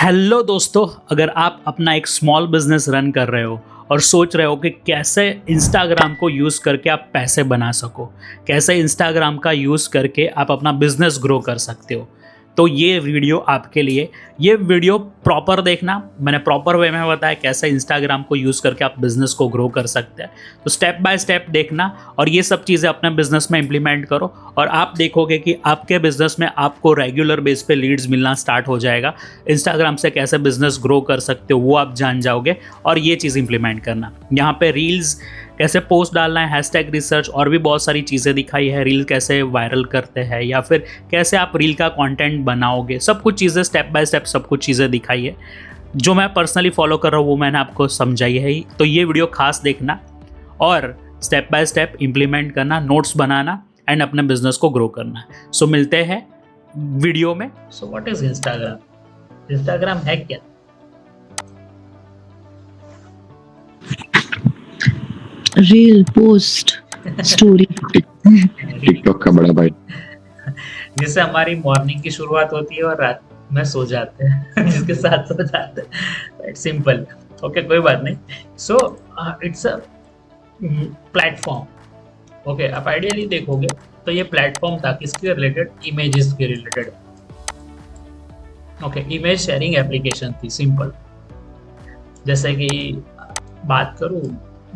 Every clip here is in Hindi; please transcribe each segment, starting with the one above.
हेलो दोस्तों, अगर आप अपना एक स्मॉल बिजनेस रन कर रहे हो और सोच रहे हो कि कैसे इंस्टाग्राम को यूज़ करके आप पैसे बना सको, कैसे इंस्टाग्राम का यूज़ करके आप अपना बिजनेस ग्रो कर सकते हो, तो ये वीडियो आपके लिए। ये वीडियो प्रॉपर देखना, मैंने प्रॉपर वे में बताया कैसे इंस्टाग्राम को यूज़ करके आप बिज़नेस को ग्रो कर सकते हैं। तो स्टेप बाय स्टेप देखना और ये सब चीज़ें अपने बिजनेस में इम्प्लीमेंट करो और आप देखोगे कि आपके बिजनेस में आपको रेगुलर बेस पे लीड्स मिलना स्टार्ट हो जाएगा। इंस्टाग्राम से कैसे बिजनेस ग्रो कर सकते हो वो आप जान जाओगे और ये चीज़ इंप्लीमेंट करना। यहाँ पे रील्स कैसे पोस्ट डालना है, हैशटैग रिसर्च और भी बहुत सारी चीज़ें दिखाई है। रील कैसे वायरल करते हैं या फिर कैसे आप रील का कंटेंट बनाओगे, सब कुछ चीज़ें स्टेप बाय स्टेप सब कुछ चीज़ें दिखाई है। जो मैं पर्सनली फॉलो कर रहा हूँ वो मैंने आपको समझाई है ही। तो ये वीडियो खास देखना और स्टेप बाय स्टेप इम्प्लीमेंट करना, नोट्स बनाना एंड अपने बिजनेस को ग्रो करना। सो मिलते हैं वीडियो में। So what is Instagram? Instagram है क्या? Reel, post, story. टिकटॉक का बड़ा भाई। जिससे हमारी मॉर्निंग की शुरुआत होती है और रात में सो जाते हैं जिसके साथ सो जाते हैं। सिंपल। ओके, कोई बात नहीं। So it's a platform. Okay, आप आइडियली देखोगे तो ये प्लेटफॉर्म था किसके रिलेटेड? इमेजेस के related. Okay, image sharing application थी, सिंपल। जैसे कि बात करूँ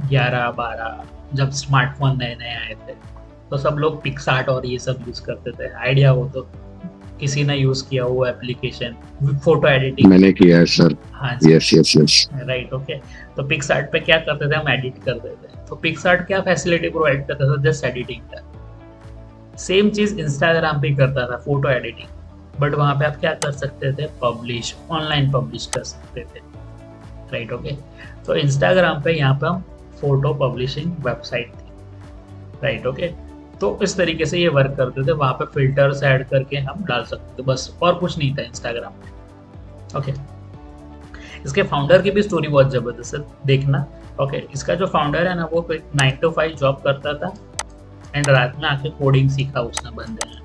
11-12 जब स्मार्टफोन नए नए आए थे तो सब लोग पिक्सार्ट और ये सब यूज करते थे। आइडिया हो तो किसी ने यूज किया वो एप्लीकेशन, फोटो एडिटिंग। मैंने किया है सर। हाँ जी, yes yes yes. Right. Okay, तो पिक्सार्ट पे क्या करते थे हम? एडिट करते थे। तो पिक्सार्ट क्या फैसिलिटी प्रोवाइड करता था? जस्ट एडिटिंग का। सेम चीज इंस्टाग्राम भी करता था, फोटो एडिटिंग। बट वहां पे आप क्या कर सकते थे? पब्लिश, ऑनलाइन पब्लिश कर सकते थे। राइट। ओके, तो इंस्टाग्राम पे यहाँ पे हम फोटो पब्लिशिंग वेबसाइट थी। राइट। ओके, तो इस तरीके से ये वर्क करते थे। वहां पे फिल्टर्स ऐड करके हम डाल सकते थे, बस और कुछ नहीं था इंस्टाग्राम में। ओके, इसके फाउंडर की भी स्टोरी बहुत जबरदस्त है, देखना। ओके, इसका जो फाउंडर है ना वो 9 to 5 जॉब करता था एंड रात में आके कोडिंग सीखा उसने। बंदे ने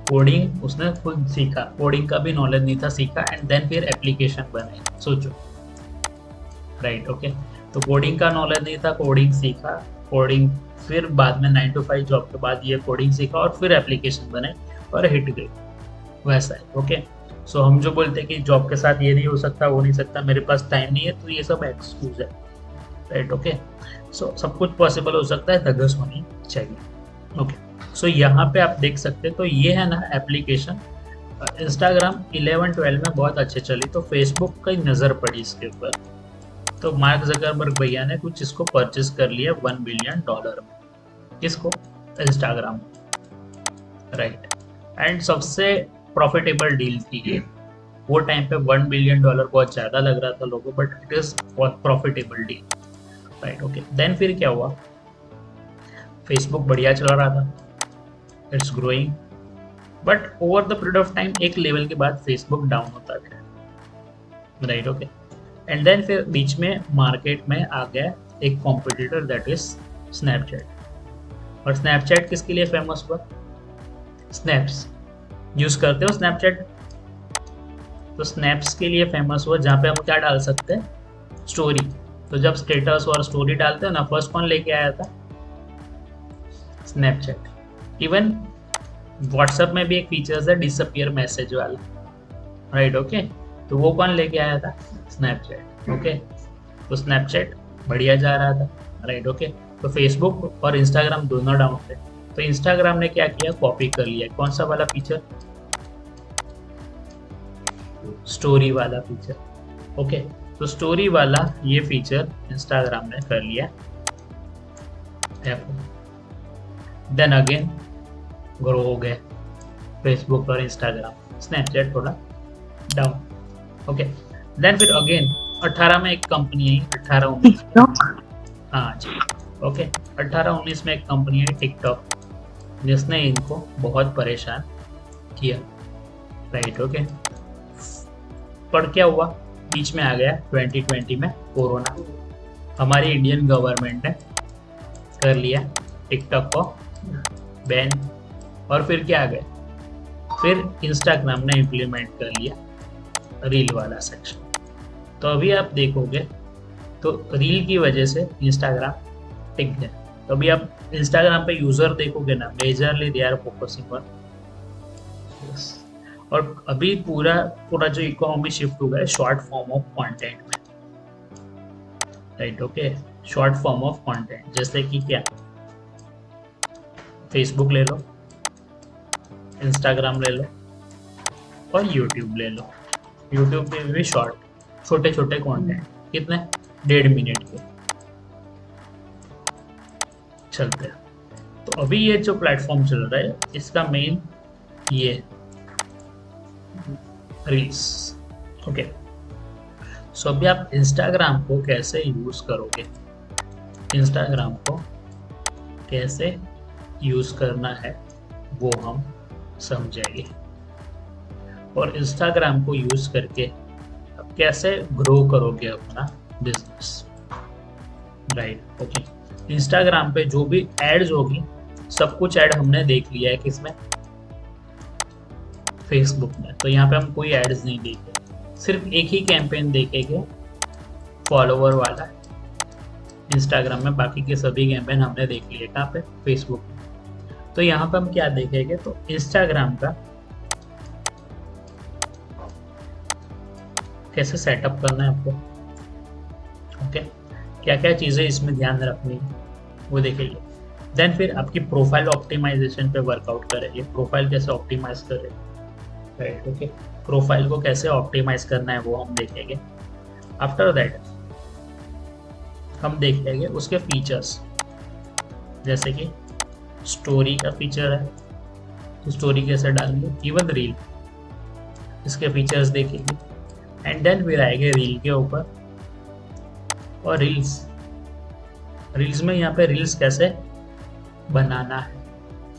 कोडिंग उसने खुद सीखा, कोडिंग का भी नॉलेज नहीं था, सीखा एंड देन फिर एप्लीकेशन बनाई। सोचो। राइट। ओके, तो कोडिंग का नॉलेज नहीं था, कोडिंग सीखा, कोडिंग फिर बाद में 9 to 5 जॉब के बाद ये कोडिंग सीखा और फिर एप्लीकेशन बनाई और हिट गई। वैसा है। ओके, सो हम जो बोलते हैं कि जॉब के साथ ये नहीं हो सकता, वो नहीं सकता, मेरे पास टाइम नहीं है, तो ये सब एक्सक्यूज है। राइट। ओके, सो सब कुछ पॉसिबल हो सकता है, धगस होनी चाहिए। ओके, सो यहाँ पे आप देख सकते हैं, तो ये है ना एप्लीकेशन। इंस्टाग्राम 11-12 में बहुत अच्छे चली, तो फेसबुक की नज़र पड़ी इसके ऊपर। तो मार्क जकरबर्ग भैया ने कुछ इसको परचेस कर लिया $1 बिलियन में। किसको? इंस्टाग्राम। राइट। एंड सबसे प्रॉफिटेबल डील थी ये। वो टाइम पे $1 बिलियन बहुत ज्यादा लग रहा था लोगों, but it is profitable deal. Right. Okay, then फिर क्या हुआ? फेसबुक बढ़िया चला रहा था, it's growing, but over the period of time एक लेवल के बाद फेसबुक डाउन होता गया। राइट। ओके, एंड देन फिर बीच में मार्केट में आ गया एक कॉम्पिटिटर, दैट इज स्नैपचैट। और स्नैपचैट किसके लिए फेमस हुआ? स्नैप्स यूज करते हो स्नैपचैट? तो स्नैप्स के लिए फेमस हुआ जहाँ पे हम क्या डाल सकते हैं? स्टोरी। तो जब स्टेटस और स्टोरी डालते हैं ना, फर्स्ट कौन लेके आया था? स्नैपचैट। इवन व्हाट्सएप में भी एक फीचर्स है डिसअपियर मैसेज वाला। राइट। ओके, तो वो कौन लेके आया था? स्नैपचैट। ओके, तो स्नैपचैट बढ़िया जा रहा था। राइट। ओके, तो फेसबुक और इंस्टाग्राम दोनों डाउन थे, तो इंस्टाग्राम ने क्या किया? कॉपी कर लिया। कौन सा वाला फीचर? स्टोरी वाला फीचर। ओके, तो स्टोरी वाला ये फीचर इंस्टाग्राम ने कर लिया। देन अगेन ग्रो हो गए फेसबुक और इंस्टाग्राम, स्नैपचैट थोड़ा डाउन। ओके, देन फिर अगेन 18 में एक कंपनी आई, 18-19। हाँ जी। ओके, 18-19 में एक कंपनी आई टिकटॉक, जिसने इनको बहुत परेशान किया। राइट। ओके, पर क्या हुआ? बीच में आ गया 2020 में कोरोना। हमारी इंडियन गवर्नमेंट ने कर लिया टिकटॉक को बैन, और फिर क्या आ गया? फिर इंस्टाग्राम ने इम्प्लीमेंट कर लिया। रील वाला सेक्शन। तो अभी आप देखोगे तो रील की वजह से इंस्टाग्राम टिक गया। तो अभी आप इंस्टाग्राम पे यूजर देखोगे ना, majorly they are focusing on. और अभी पूरा पूरा जो इकोनॉमी शिफ्ट हुआ है शॉर्ट फॉर्म ऑफ कंटेंट में, right. Okay, short form of content, जैसे कि क्या, फेसबुक ले लो, इंस्टाग्राम ले लो और यूट्यूब ले लो। यूट्यूब पे भी शॉर्ट छोटे छोटे कंटेंट, कितने, 1.5 मिनट के चलते हैं। तो अभी ये जो प्लेटफॉर्म चल रहा है इसका मेन ये रील्स। ओके, सो अभी आप इंस्टाग्राम को कैसे यूज करोगे, इंस्टाग्राम को कैसे यूज करना है वो हम समझेंगे, और इंस्टाग्राम को यूज करके आप कैसे ग्रो करोगे अपना बिजनेस, राइट। ओके, इंस्टाग्राम पे जो भी एड्स होगी सब कुछ ऐड हमने देख लिया है, किसमें, फेसबुक में। तो यहाँ पे हम कोई एड्स नहीं देखेंगे, सिर्फ एक ही कैंपेन देखेंगे फॉलोवर वाला इंस्टाग्राम में, बाकी के सभी कैंपेन हमने देख लिए कहाँ पे, फेसबुक में। तो यहाँ पे हम क्या देखेंगे, तो इंस्टाग्राम का कैसे सेटअप करना है आपको, ओके, क्या क्या चीज़ें इसमें ध्यान रखनी है वो देखेंगे। देन फिर आपकी प्रोफाइल ऑप्टिमाइजेशन पे वर्कआउट करेंगे, प्रोफाइल कैसे ऑप्टिमाइज करें, राइट। ओके, प्रोफाइल को कैसे ऑप्टिमाइज करना है वो हम देखेंगे। आफ्टर दैट हम देखेंगे उसके फीचर्स, जैसे कि स्टोरी का फीचर है तो स्टोरी कैसे डालेंगे, इवन रील, इसके फीचर्स देखेंगे। एंड देन फिर आएंगे रील के ऊपर, और रील्स में यहाँ पे रील्स कैसे बनाना है,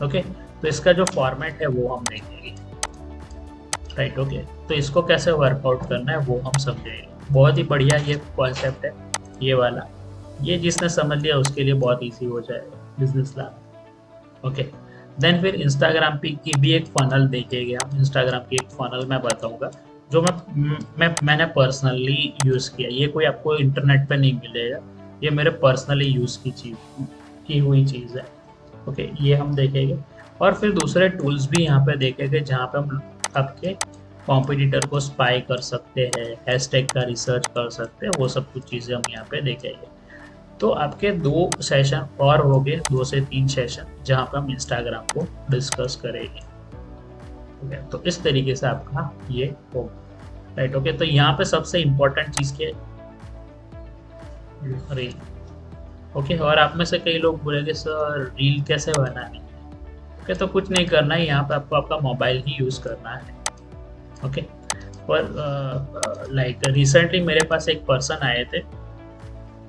ओके। तो इसका जो फॉर्मेट है वो हम देखेंगे, राइट। ओके, तो इसको कैसे वर्कआउट करना है वो हम समझेंगे। बहुत ही बढ़िया ये कॉन्सेप्ट है ये वाला, ये जिसने समझ लिया उसके लिए बहुत इजी हो जाएगा बिजनेस लाना, ओके। देन फिर इंस्टाग्राम की भी एक फनल देखेंगे हम, इंस्टाग्राम की एक फनल मैं बताऊंगा जो मैंने पर्सनली यूज़ किया, ये कोई आपको इंटरनेट पे नहीं मिलेगा, ये मेरे पर्सनली यूज़ की हुई चीज़ है, ओके। ये हम देखेंगे, और फिर दूसरे टूल्स भी यहाँ पे देखेंगे जहाँ पे हम आपके कॉम्पिटिटर को स्पाई कर सकते हैं, हैशटैग का रिसर्च कर सकते हैं, वो सब कुछ चीज़ें हम यहाँ पे देखेंगे। तो आपके 2 सेशन और हो गए, 2 से 3 सेशन जहाँ पे हम इंस्टाग्राम को डिस्कस करेंगे, ओके। तो इस तरीके से आपका ये होगा, राइट। ओके, तो यहाँ पे सबसे इम्पोर्टेंट चीज़ क्या है, रील, ओके। और आप में से कई लोग बोलेंगे सर रील कैसे बनानी है, ओके। तो कुछ नहीं करना है, यहाँ पे आपको आपका मोबाइल ही यूज़ करना है, ओके। और लाइक रिसेंटली मेरे पास एक पर्सन आए थे,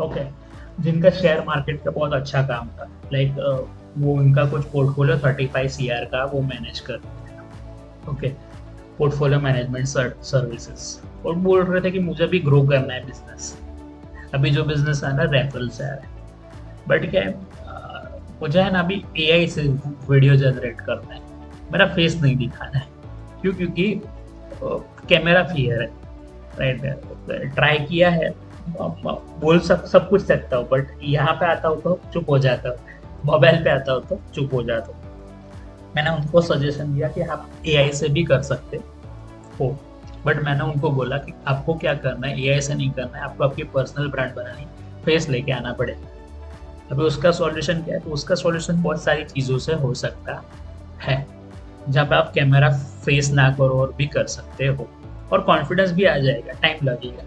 ओके, जिनका शेयर मार्केट का बहुत अच्छा काम था, लाइक वो उनका कुछ पोर्टफोलियो 35 CR का वो मैनेज कर रहे थे, ओके, पोर्टफोलियो मैनेजमेंट सर्विसेज, और बोल रहे थे कि मुझे भी ग्रो करना है बिजनेस। अभी जो बिजनेस है ना रेफरल से आ रहा है, बट क्या है, मुझे है ना अभी AI से वीडियो जनरेट करना है, मेरा फेस नहीं दिखाना है, क्यों, क्योंकि कैमरा फियर है, राइट। ट्राई किया है, बोल सब कुछ सकता हूँ, बट यहाँ पे आता हूँ तो चुप हो जाता हूँ, मोबाइल पे आता हूँ तो चुप हो जाता हूँ। मैंने उनको सजेशन दिया कि आप AI से भी कर सकते हो, बट मैंने उनको बोला कि आपको क्या करना है, AI से नहीं करना है, आपको आपकी पर्सनल ब्रांड बनानी, फेस लेके आना पड़ेगा। अभी उसका सॉल्यूशन क्या है, तो उसका सॉल्यूशन बहुत सारी चीज़ों से हो सकता है, जहाँ पे आप कैमरा फेस ना करो और भी कर सकते हो, और कॉन्फिडेंस भी आ जाएगा, टाइम लगेगा,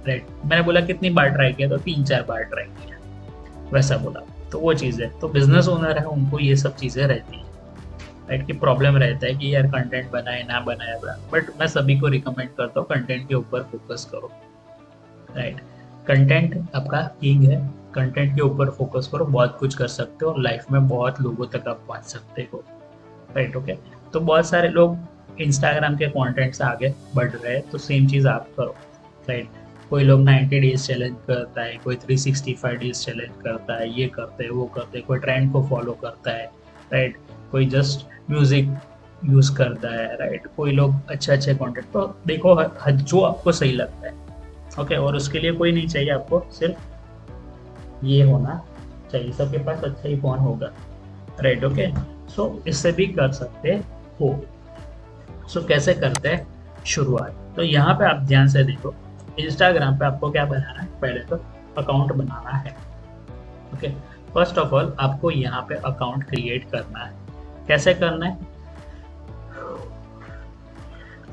राइट। मैंने बोला कितनी बार ट्राई किया, तो 3-4 बार ट्राई किया, वैसा बोला। तो वो चीज़ है, तो बिजनेस ओनर है उनको ये सब चीज़ें रहती हैं, राइट, कि प्रॉब्लम रहता है कि यार कंटेंट बनाए ना बनाए, बट मैं सभी को रिकमेंड करता हूँ कंटेंट के ऊपर फोकस करो, राइट। कंटेंट आपका किंग है, कंटेंट के ऊपर फोकस करो, बहुत कुछ कर सकते हो, लाइफ में बहुत लोगों तक आप पहुँच सकते हो, राइट। ओके, तो बहुत सारे लोग इंस्टाग्राम के कंटेंट से आगे बढ़ रहे हैं, तो सेम चीज़ आप करो, राइट। कोई लोग 90 डेज चैलेंज करता है, कोई 365 डेज चैलेंज करता है, ये करते हैं वो करते हैं, कोई ट्रेंड को फॉलो करता है, राइट। कोई जस्ट म्यूजिक यूज करता है, राइट। कोई लोग अच्छे अच्छे कंटेंट, तो देखो जो आपको सही लगता है, ओके। और उसके लिए कोई नहीं चाहिए, आपको सिर्फ ये होना चाहिए, सबके पास अच्छा ही फोन होगा, राइट, ओके। सो इससे भी कर सकते हो। सो कैसे करते हैं शुरुआत, तो यहाँ पे आप ध्यान से देखो। इंस्टाग्राम पे आपको क्या बनाना है, पहले तो अकाउंट बनाना है, ओके। फर्स्ट ऑफ ऑल आपको यहाँ पे अकाउंट क्रिएट करना है। कैसे करना है,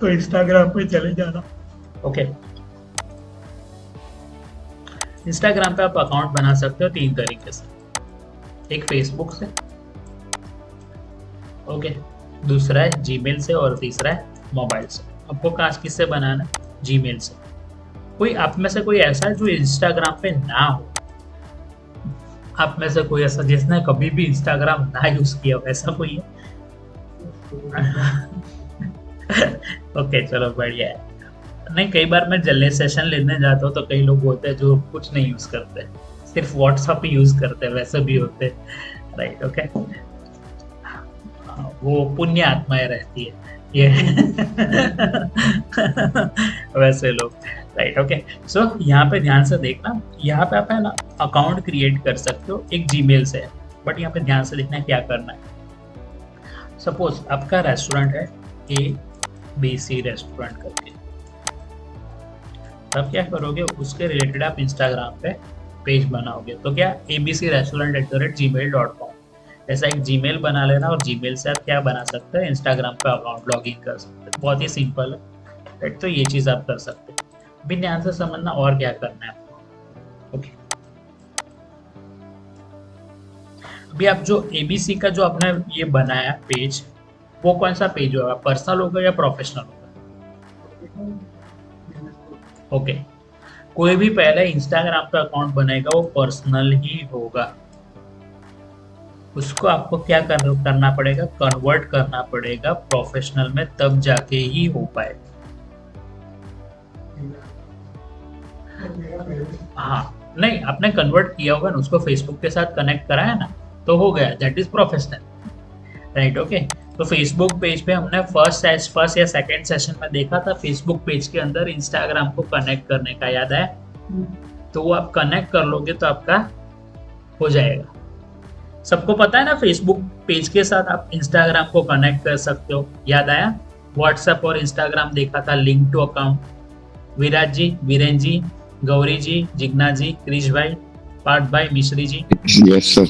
तो इंस्टाग्राम पे चले जाना, ओके। इंस्टाग्राम पे आप अकाउंट बना सकते हो 3 तरीके से। एक फेसबुक से, ओके, दूसरा है जीमेल से, और तीसरा है मोबाइल से। आपको कहाँ किससे बनाना है, जीमेल से। कोई आप में से कोई ऐसा है जो इंस्टाग्राम पे ना हो, आप में से कोई ऐसा जिसने कभी भी इंस्टाग्राम ना यूज किया हो, ऐसा कोई है? ओके, चलो बढ़िया है। नहीं, कई बार मैं जल्दी सेशन लेने जाता हूँ तो कई लोग होते हैं जो कुछ नहीं यूज करते, सिर्फ व्हाट्सएप ही यूज करते हैं, वैसे भी होते हैं, राइट, ओके। वो पुण्य आत्माएं रहती है ये वैसे लोग, राइट, ओके। सो यहाँ पे ध्यान से देखना, यहाँ पे आप है ना अकाउंट क्रिएट कर सकते हो एक जीमेल से, बट यहाँ पे ध्यान से देखना क्या करना है। सपोज आपका रेस्टोरेंट है ABC रेस्टोरेंट करके, तब क्या करोगे, उसके रिलेटेड आप इंस्टाग्राम पे पेज बनाओगे, तो क्या abcrestaurant@gmail.com, ऐसा एक जीमेल बना लेना, और जीमेल से आप क्या बना सकते हैं, इंस्टाग्राम का अकाउंट लॉग इन कर सकते हैं। बहुत ही सिंपल है, राइट। तो ये चीज़ आप कर सकते हैं। अभी ध्यान से समझना और क्या करना है आपको, ओके। अभी आप जो ABC का जो आपने ये बनाया पेज, वो कौन सा पेज होगा, पर्सनल होगा या प्रोफेशनल होगा, ओके। कोई भी पहले इंस्टाग्राम पे अकाउंट बनेगा वो पर्सनल ही होगा, उसको आपको क्या करना पड़ेगा, कन्वर्ट करना पड़ेगा प्रोफेशनल में, तब जाके ही हो पाए। हाँ, नहीं, आपने कन्वर्ट किया होगा ना, उसको फेसबुक के साथ कनेक्ट कराया ना, तो हो गया, that is professional, right, okay. तो फेसबुक पेज पे हमने फर्स्ट या सेकंड सेशन में देखा था, फेसबुक पेज के अंदर इंस्टाग्राम को कनेक्ट करने का, याद है? तो वो आप कनेक्ट कर लोगे तो आपका हो जाएगा। सबको पता है ना, फेसबुक पेज के साथ आप इंस्टाग्राम को कनेक्ट कर सकते हो, याद आया? व्हाट्सएप और इंस्टाग्राम देखा था, लिंक टू अकाउंट। विराज जी, वीरेन जी, गौरी जी, जिग्ना जी, क्रिश भाई, पार्थ भाई, मिश्री जी, यस सर।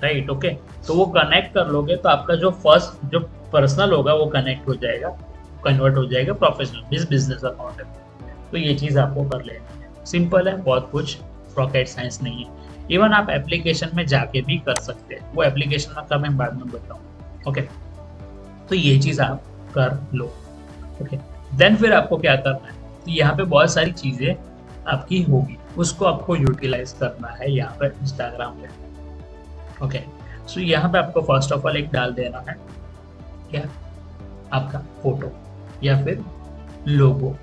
Right, okay. तो वो कनेक्ट कर लोगे तो आपका जो फर्स्ट जो पर्सनल होगा वो कनेक्ट हो जाएगा, कन्वर्ट हो जाएगा प्रोफेशनल, बिजनेस अकाउंट है। तो ये चीज़ आपको कर लेनी है, सिंपल है, बहुत कुछ रॉकेट साइंस नहीं है। इवन आप एप्लीकेशन में जाके भी कर सकते हैं, वो एप्लीकेशन का मैं बाद में बताऊँ, ओके। तो ये चीज़ आप कर लो, ओके। देन फिर आपको क्या करना है, तो यहाँ पे बहुत सारी चीज़ें आपकी होगी, उसको आपको यूटिलाइज करना है यहाँ पर इंस्टाग्राम पे, ओके। सो यहाँ पे आपको फर्स्ट ऑफ ऑल एक डाल देना है, क्या, आपका फोटो या फिर लोगो।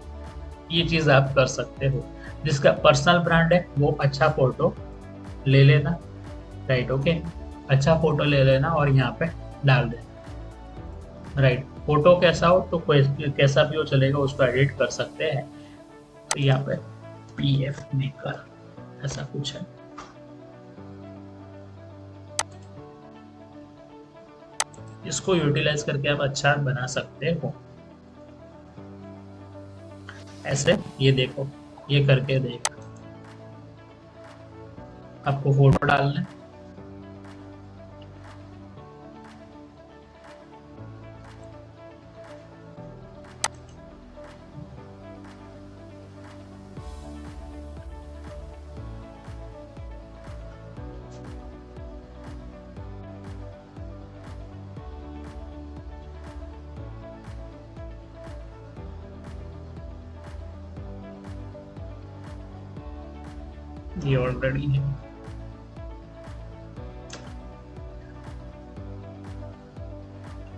ये चीज़ आप कर सकते हो। जिसका पर्सनल ब्रांड है वो अच्छा फोटो ले लेना, राइट, ओके। अच्छा फोटो ले लेना और यहाँ पे डाल देना, राइट। फोटो कैसा हो तो कोई कैसा भी हो चलेगा, उसको एडिट कर सकते हैं। तो यहाँ पे PF मेकर ऐसा कुछ है, इसको यूटिलाइज करके आप अच्छा बना सकते हो। ऐसे ये देखो, ये करके देखो, आपको फोटो डालना है, ये ऑलरेडी है।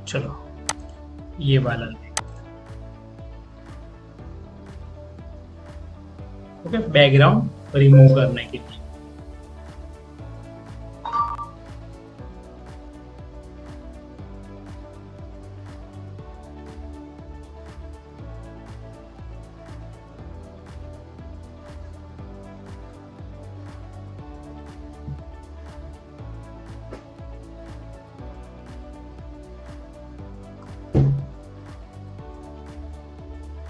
चलो ये वाला ले, ओके। बैकग्राउंड रिमूव करने के लिए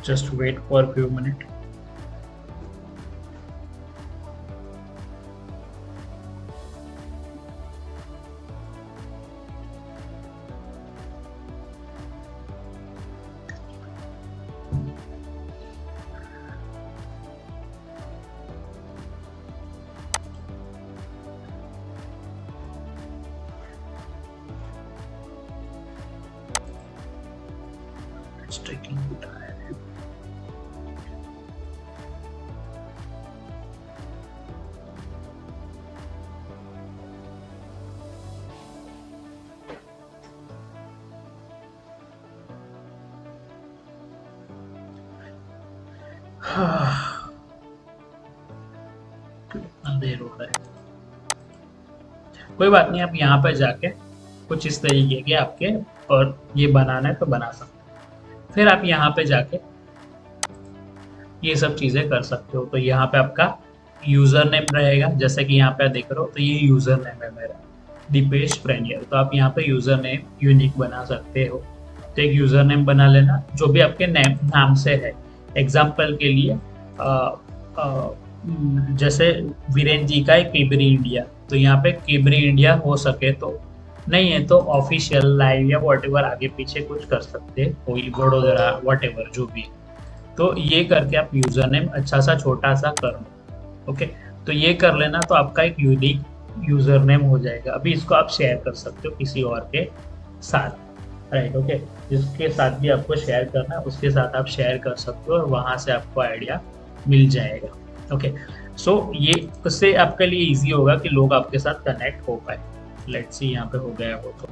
Just wait for a few minutes. It's taking time. कितना देर हो रहा है। कोई बात नहीं, आप यहाँ पे जाके कुछ इस तरीके के आपके और ये बनाना है तो बना सकते हैं। फिर आप यहाँ पे जाके ये सब चीज़ें कर सकते हो। तो यहाँ पे आपका यूज़र नेम रहेगा, जैसे कि यहाँ पे देख रहे हो, तो ये यूज़र नेम है मेरा, दीपेश प्रेनियर। तो आप यहाँ पे यूज़र नेम यूनिक बना सकते हो। तो एक यूज़र नेम बना लेना जो भी आपके नाम से है। एग्जाम्पल के लिए जैसे वीरेन जी का है केबरी इंडिया, तो यहाँ पे केबरी इंडिया हो सके तो, नहीं है तो ऑफिशियल लाइव या वॉटेवर आगे पीछे कुछ कर सकते हैं, कोई वडोदरा वॉटेवर जो भी। तो ये करके आप यूजर नेम अच्छा सा छोटा सा कर लो। ओके, तो ये कर लेना तो आपका एक यूनिक यूजर नेम हो जाएगा। अभी इसको आप शेयर कर सकते हो किसी और के साथ, राइट। ओके, जिसके साथ भी आपको शेयर करना है उसके साथ आप शेयर कर सकते हो और वहां से आपको आइडिया मिल जाएगा। ओके, सो ये उससे आपके लिए इजी होगा कि लोग आपके साथ कनेक्ट हो पाए। लेट्स सी यहाँ पे हो गया वो तो।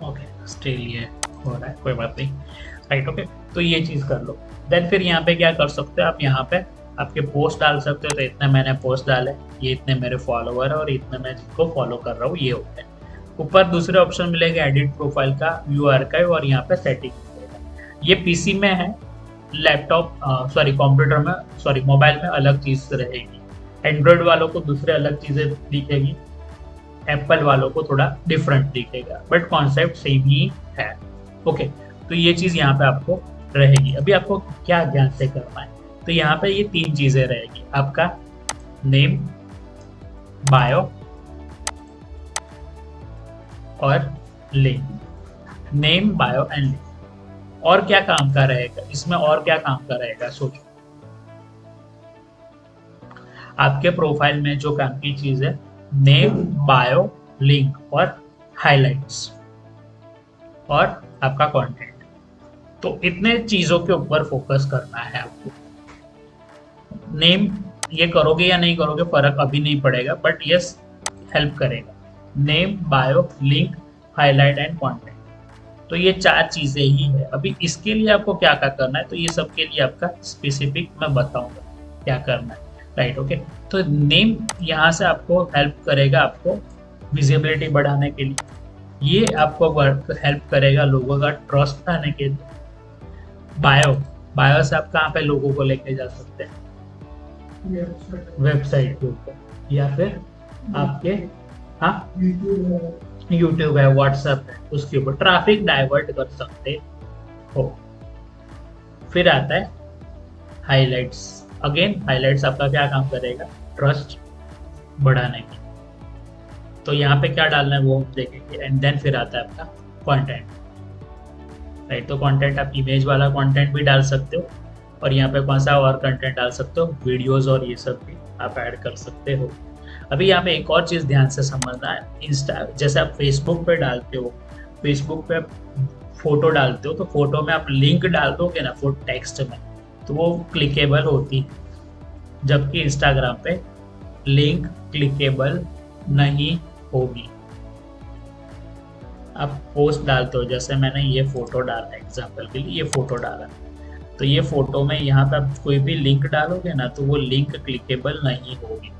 ओके, स्टिल ये हो रहा है, कोई बात नहीं, राइट। ओके, तो ये चीज कर लो। देन फिर यहाँ पे क्या कर सकते हो आप, यहाँ पे आपके पोस्ट डाल सकते हो। तो इतने मैंने पोस्ट डाले, ये इतने मेरे फॉलोवर है और इतने मैं जिनको फॉलो कर रहा हूँ ये होते हैं। ऊपर दूसरे ऑप्शन मिलेगा एडिट प्रोफाइल का, व्यू आर्काइव और यहाँ पे सेटिंग मिलेगा। ये पीसी में है, लैपटॉप सॉरी कंप्यूटर में, सॉरी मोबाइल में अलग चीज रहेगी। एंड्रॉइड वालों को दूसरे अलग चीजें दिखेगी, एप्पल वालों को थोड़ा डिफरेंट दिखेगा, बट कॉन्सेप्ट सेम ही है। ओके, तो ये चीज यहाँ पे आपको रहेगी। अभी आपको क्या ध्यान से करना है, तो यहाँ पे ये तीन चीजें रहेगी, आपका नेम, बायो और link. Name, bio and link. और क्या काम का रहेगा इसमें, और क्या काम का रहेगा सोचो। आपके प्रोफाइल में जो काम की चीज है, नेम, बायो, लिंक और हाइलाइट्स और आपका कंटेंट। तो इतने चीजों के ऊपर फोकस करना है आपको। नेम ये करोगे या नहीं करोगे फर्क अभी नहीं पड़ेगा, बट यस हेल्प करेगा। Name, bio, link, highlight and content. तो ये चार चीजें ही है। अभी इसके लिए आपको क्या क्या करना है, तो ये सब के लिए आपका स्पेसिफिक मैं बताऊंगा क्या करना है, राइट। ओके, तो नेम यहाँ से आपको हेल्प करेगा, आपको विजिबिलिटी बढ़ाने के लिए। ये आपको हेल्प करेगा लोगों का ट्रस्ट आने के लिए। बायो, बायो से आप कहाँ पे लोगों को लेके जा सकते हैं, वेबसाइट के ऊपर या फिर आपके हाँ यूट्यूब है, व्हाट्सएप है, उसके ऊपर ट्रैफिक डाइवर्ट कर सकते हो। फिर आता है हाइलाइट्स। अगेन हाइलाइट्स आपका क्या काम करेगा, ट्रस्ट बढ़ाने की। तो यहाँ पे क्या डालना है वो हम देखेंगे। एंड देन फिर आता है आपका कंटेंट, राइट। तो कंटेंट आप इमेज वाला कंटेंट भी डाल सकते हो और यहाँ पे कौन सा और कंटेंट डाल सकते हो, वीडियोस और ये सब भी आप ऐड कर सकते हो। अभी यहाँ पे एक और चीज ध्यान से समझना है, इंस्टा जैसे आप फेसबुक पे डालते हो, फेसबुक पे फोटो डालते हो, तो फोटो में आप लिंक डाल दोगे ना फोटो टेक्स्ट में, तो वो क्लिकेबल होती है। जबकि इंस्टाग्राम पे लिंक क्लिकेबल नहीं होगी। आप पोस्ट डालते हो, जैसे मैंने ये फोटो डाला एग्जाम्पल के लिए, ये फोटो डाला, तो ये फोटो में यहाँ पे आप कोई भी लिंक डालोगे ना तो वो लिंक क्लिकेबल नहीं होगी।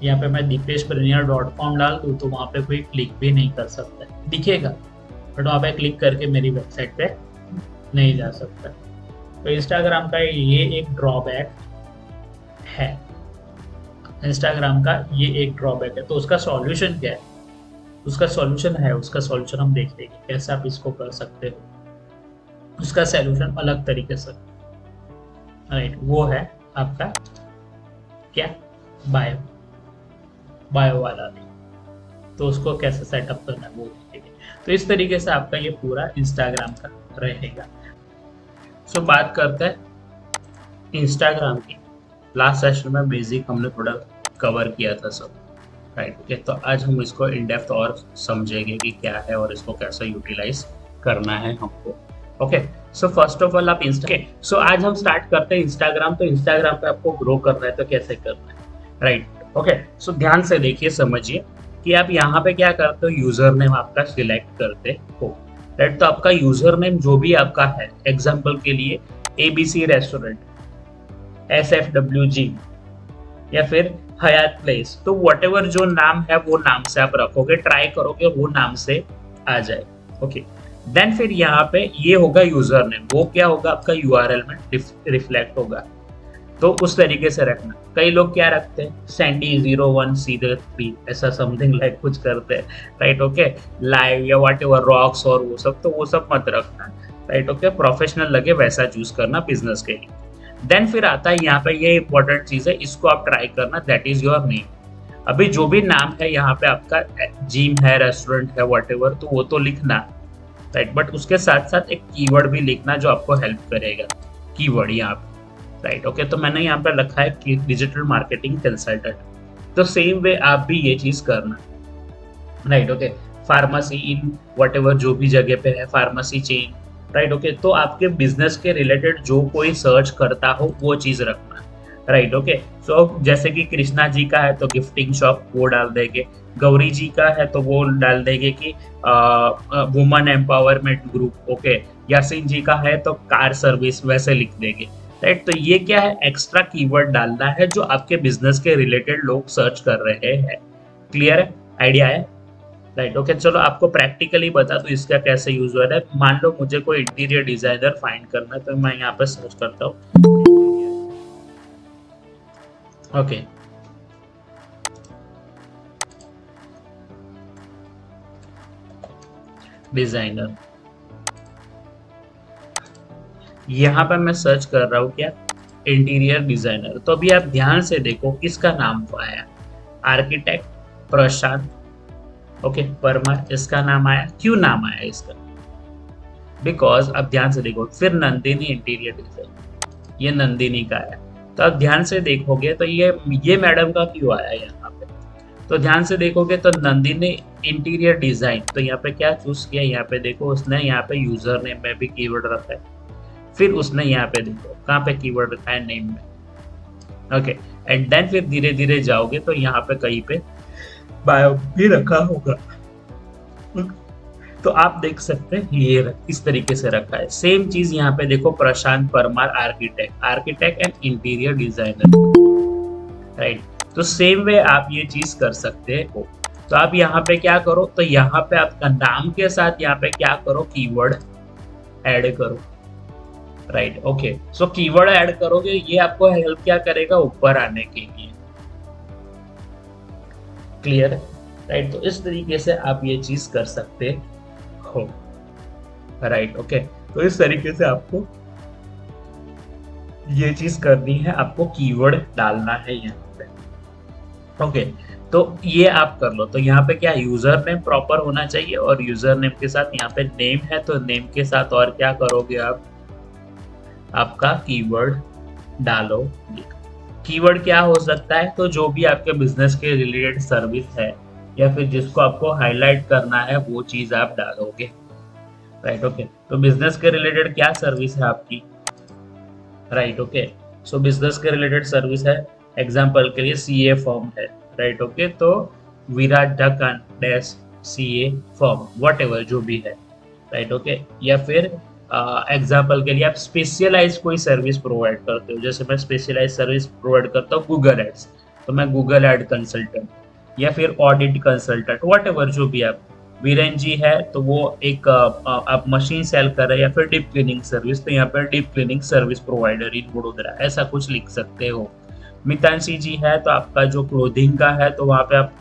यहाँ पे मैं dipeshprenier.com डाल दूँ तो वहाँ पे कोई क्लिक भी नहीं कर सकता, दिखेगा बट वहाँ पे क्लिक करके मेरी वेबसाइट पे नहीं जा सकता। तो इंस्टाग्राम का ये एक ड्रॉबैक है, इंस्टाग्राम का ये एक ड्रॉबैक है। तो उसका सॉल्यूशन क्या है, उसका सॉल्यूशन हम देख लेंगे कैसे आप इसको कर सकते हो। उसका सॉल्यूशन अलग तरीके से, राइट, वो है आपका क्या, बायो, बायो वाला नहीं, तो उसको कैसे सेटअप करना है वो देखेंगे। तो इस तरीके से आपका ये पूरा इंस्टाग्राम का रहेगा। सो बात करते हैं इंस्टाग्राम की। लास्ट सेशन में बेसिक हमने थोड़ा कवर किया था सब, राइट, ओके। तो आज हम इसको इन डेप्थ और समझेंगे कि क्या है और इसको कैसे यूटिलाइज करना है हमको, okay. So first of all आप सो आज हम स्टार्ट करते हैं इंस्टाग्राम। तो इंस्टाग्राम पे आपको ग्रो करना है तो कैसे करना है, राइट, ओके। सो ध्यान से देखिए, समझिए कि आप यहाँ पे क्या करते हो, यूजर नेम आपका सिलेक्ट करते हो, राइट। तो आपका यूजर नेम जो भी आपका है, एग्जाम्पल के लिए ABC रेस्टोरेंट, SFWG या फिर हयात प्लेस, तो वट एवर जो नाम है वो नाम से आप रखोगे, ट्राई करोगे वो नाम से आ जाए, ओके। देन फिर यहाँ पे ये होगा यूजर नेम, वो क्या होगा आपका URL में रिफ्लेक्ट होगा, तो उस तरीके से रखना। कई लोग क्या रखते हैं, Sandy01C3 ऐसा समथिंग लाइक कुछ करते हैं, राइट, ओके, लाइव या वट एवर रॉक्स और वो सब, तो वो सब मत रखना, राइट, ओके। प्रोफेशनल लगे वैसा चूज करना बिजनेस के लिए। देन फिर आता है यहाँ पे, ये इंपॉर्टेंट चीज है, इसको आप ट्राई करना, दैट इज योर नेम। अभी जो भी नाम है यहाँ पे आपका, जिम है, रेस्टोरेंट है, व्हाटएवर, तो वो तो लिखना, राइट, बट उसके साथ साथ एक कीवर्ड भी लिखना जो आपको हेल्प करेगा, कीवर्ड यहाँ पे, राइट, ओके। तो मैंने यहाँ पे रखा है कि डिजिटल मार्केटिंग कंसल्टेंट, तो सेम वे आप भी ये चीज करना, right, okay. Pharmacy in whatever जो भी जगह पे है, फार्मेसी चेन, राइट, ओके। तो आपके बिजनेस के रिलेटेड जो कोई सर्च करता हो वो चीज रखना, राइट, ओके। सो जैसे कि कृष्णा जी का है तो गिफ्टिंग शॉप वो डाल देंगे, गौरी जी का है तो वो डाल देंगे कि woman empowerment group, okay. Yasin ji का है तो कार सर्विस, वैसे लिख देंगे, राइट। तो ये क्या है, एक्स्ट्रा कीवर्ड डालना है जो आपके बिजनेस के रिलेटेड लोग सर्च कर रहे हैं। क्लियर है, आइडिया है, राइट, ओके। चलो आपको प्रैक्टिकली बता दूं इसका कैसे यूज हो रहा है। मान लो मुझे कोई इंटीरियर डिजाइनर फाइंड करना है, तो मैं यहाँ पे सर्च करता हूँ, ओके, डिजाइनर। यहाँ पे मैं सर्च कर रहा हूँ क्या, इंटीरियर डिजाइनर। तो अभी आप ध्यान से देखो किसका नाम आया, आर्किटेक्ट प्रशांत, ओके, परमार, इसका नाम आया। क्यों नाम आया इसका, बिकॉज अब ध्यान से देखो, फिर नंदिनी इंटीरियर डिजाइन, ये नंदिनी का आया। तो अब ध्यान से देखोगे तो ये मैडम का क्यों आया यहाँ पे, तो ध्यान से देखोगे तो नंदिनी इंटीरियर डिजाइन, तो यहाँ पे क्या चूज किया, यहाँ पे देखो उसने यहाँ पे यूजर नेम में भी कीवर्ड रखा है, फिर उसने यहाँ पे देखो कहाँ पे कीवर्ड रखा है, नेम में, ओके। एंड देन फिर धीरे धीरे जाओगे तो यहाँ पे कहीं पे बायो भी रखा होगा, तो आप देख सकते हैं ये इस तरीके से रखा है। सेम चीज यहाँ पे देखो, Prashant Parmar architect and interior designer, right. तो सेम वे आप ये चीज कर सकते हो। तो आप यहाँ पे क्या करो, तो यहाँ पे आपका नाम के साथ यहाँ पे क्या करो, कीवर्ड ऐड करो, राइट, ओके। सो कीवर्ड ऐड करोगे, ये आपको हेल्प क्या करेगा, ऊपर आने के लिए। Clear, right. तो इस तरीके से आप ये चीज कर सकते हो, राइट, ओके। तो इस तरीके से आपको ये चीज करनी है, आपको कीवर्ड डालना है यहाँ पे, ओके। तो ये आप कर लो। तो यहाँ पे क्या, यूजर नेम प्रॉपर होना चाहिए, और यूजर नेम के साथ यहाँ पे नेम है, तो नेम के साथ और क्या करोगे आप, आपका कीवर्ड डालोगे। कीवर्ड क्या हो सकता है, तो जो भी आपके बिजनेस के रिलेटेड सर्विस है या फिर जिसको आपको हाईलाइट करना है वो चीज आप डालोगे, राइट, ओके। तो बिजनेस के रिलेटेड क्या सर्विस है आपकी, राइट, ओके। सो बिजनेस के रिलेटेड सर्विस है, एग्जांपल के लिए CA फॉर्म है, राइट, ओके। तो विराट ढक्कन डैश CA फॉर्म, व्हाटएवर जो भी है, राइट, ओके। या फिर एग्जाम्पल के लिए आप स्पेशलाइज कोई सर्विस प्रोवाइड करते हो, जैसे मैं स्पेशलाइज सर्विस प्रोवाइड करता हूँ गूगल एड्स, तो मैं गूगल एड कंसल्टेंट, या फिर ऑडिट कंसल्टेंट, व्हाटएवर जो भी आप। वीरेन जी है तो वो एक आप मशीन सेल कर रहे हैं, या फिर डीप क्लीनिंग सर्विस, तो यहाँ पर deep cleaning service provider in Vadodara, ऐसा कुछ लिख सकते हो। मितांशी जी है तो आपका जो क्लोथिंग का है, तो वहाँ पे आप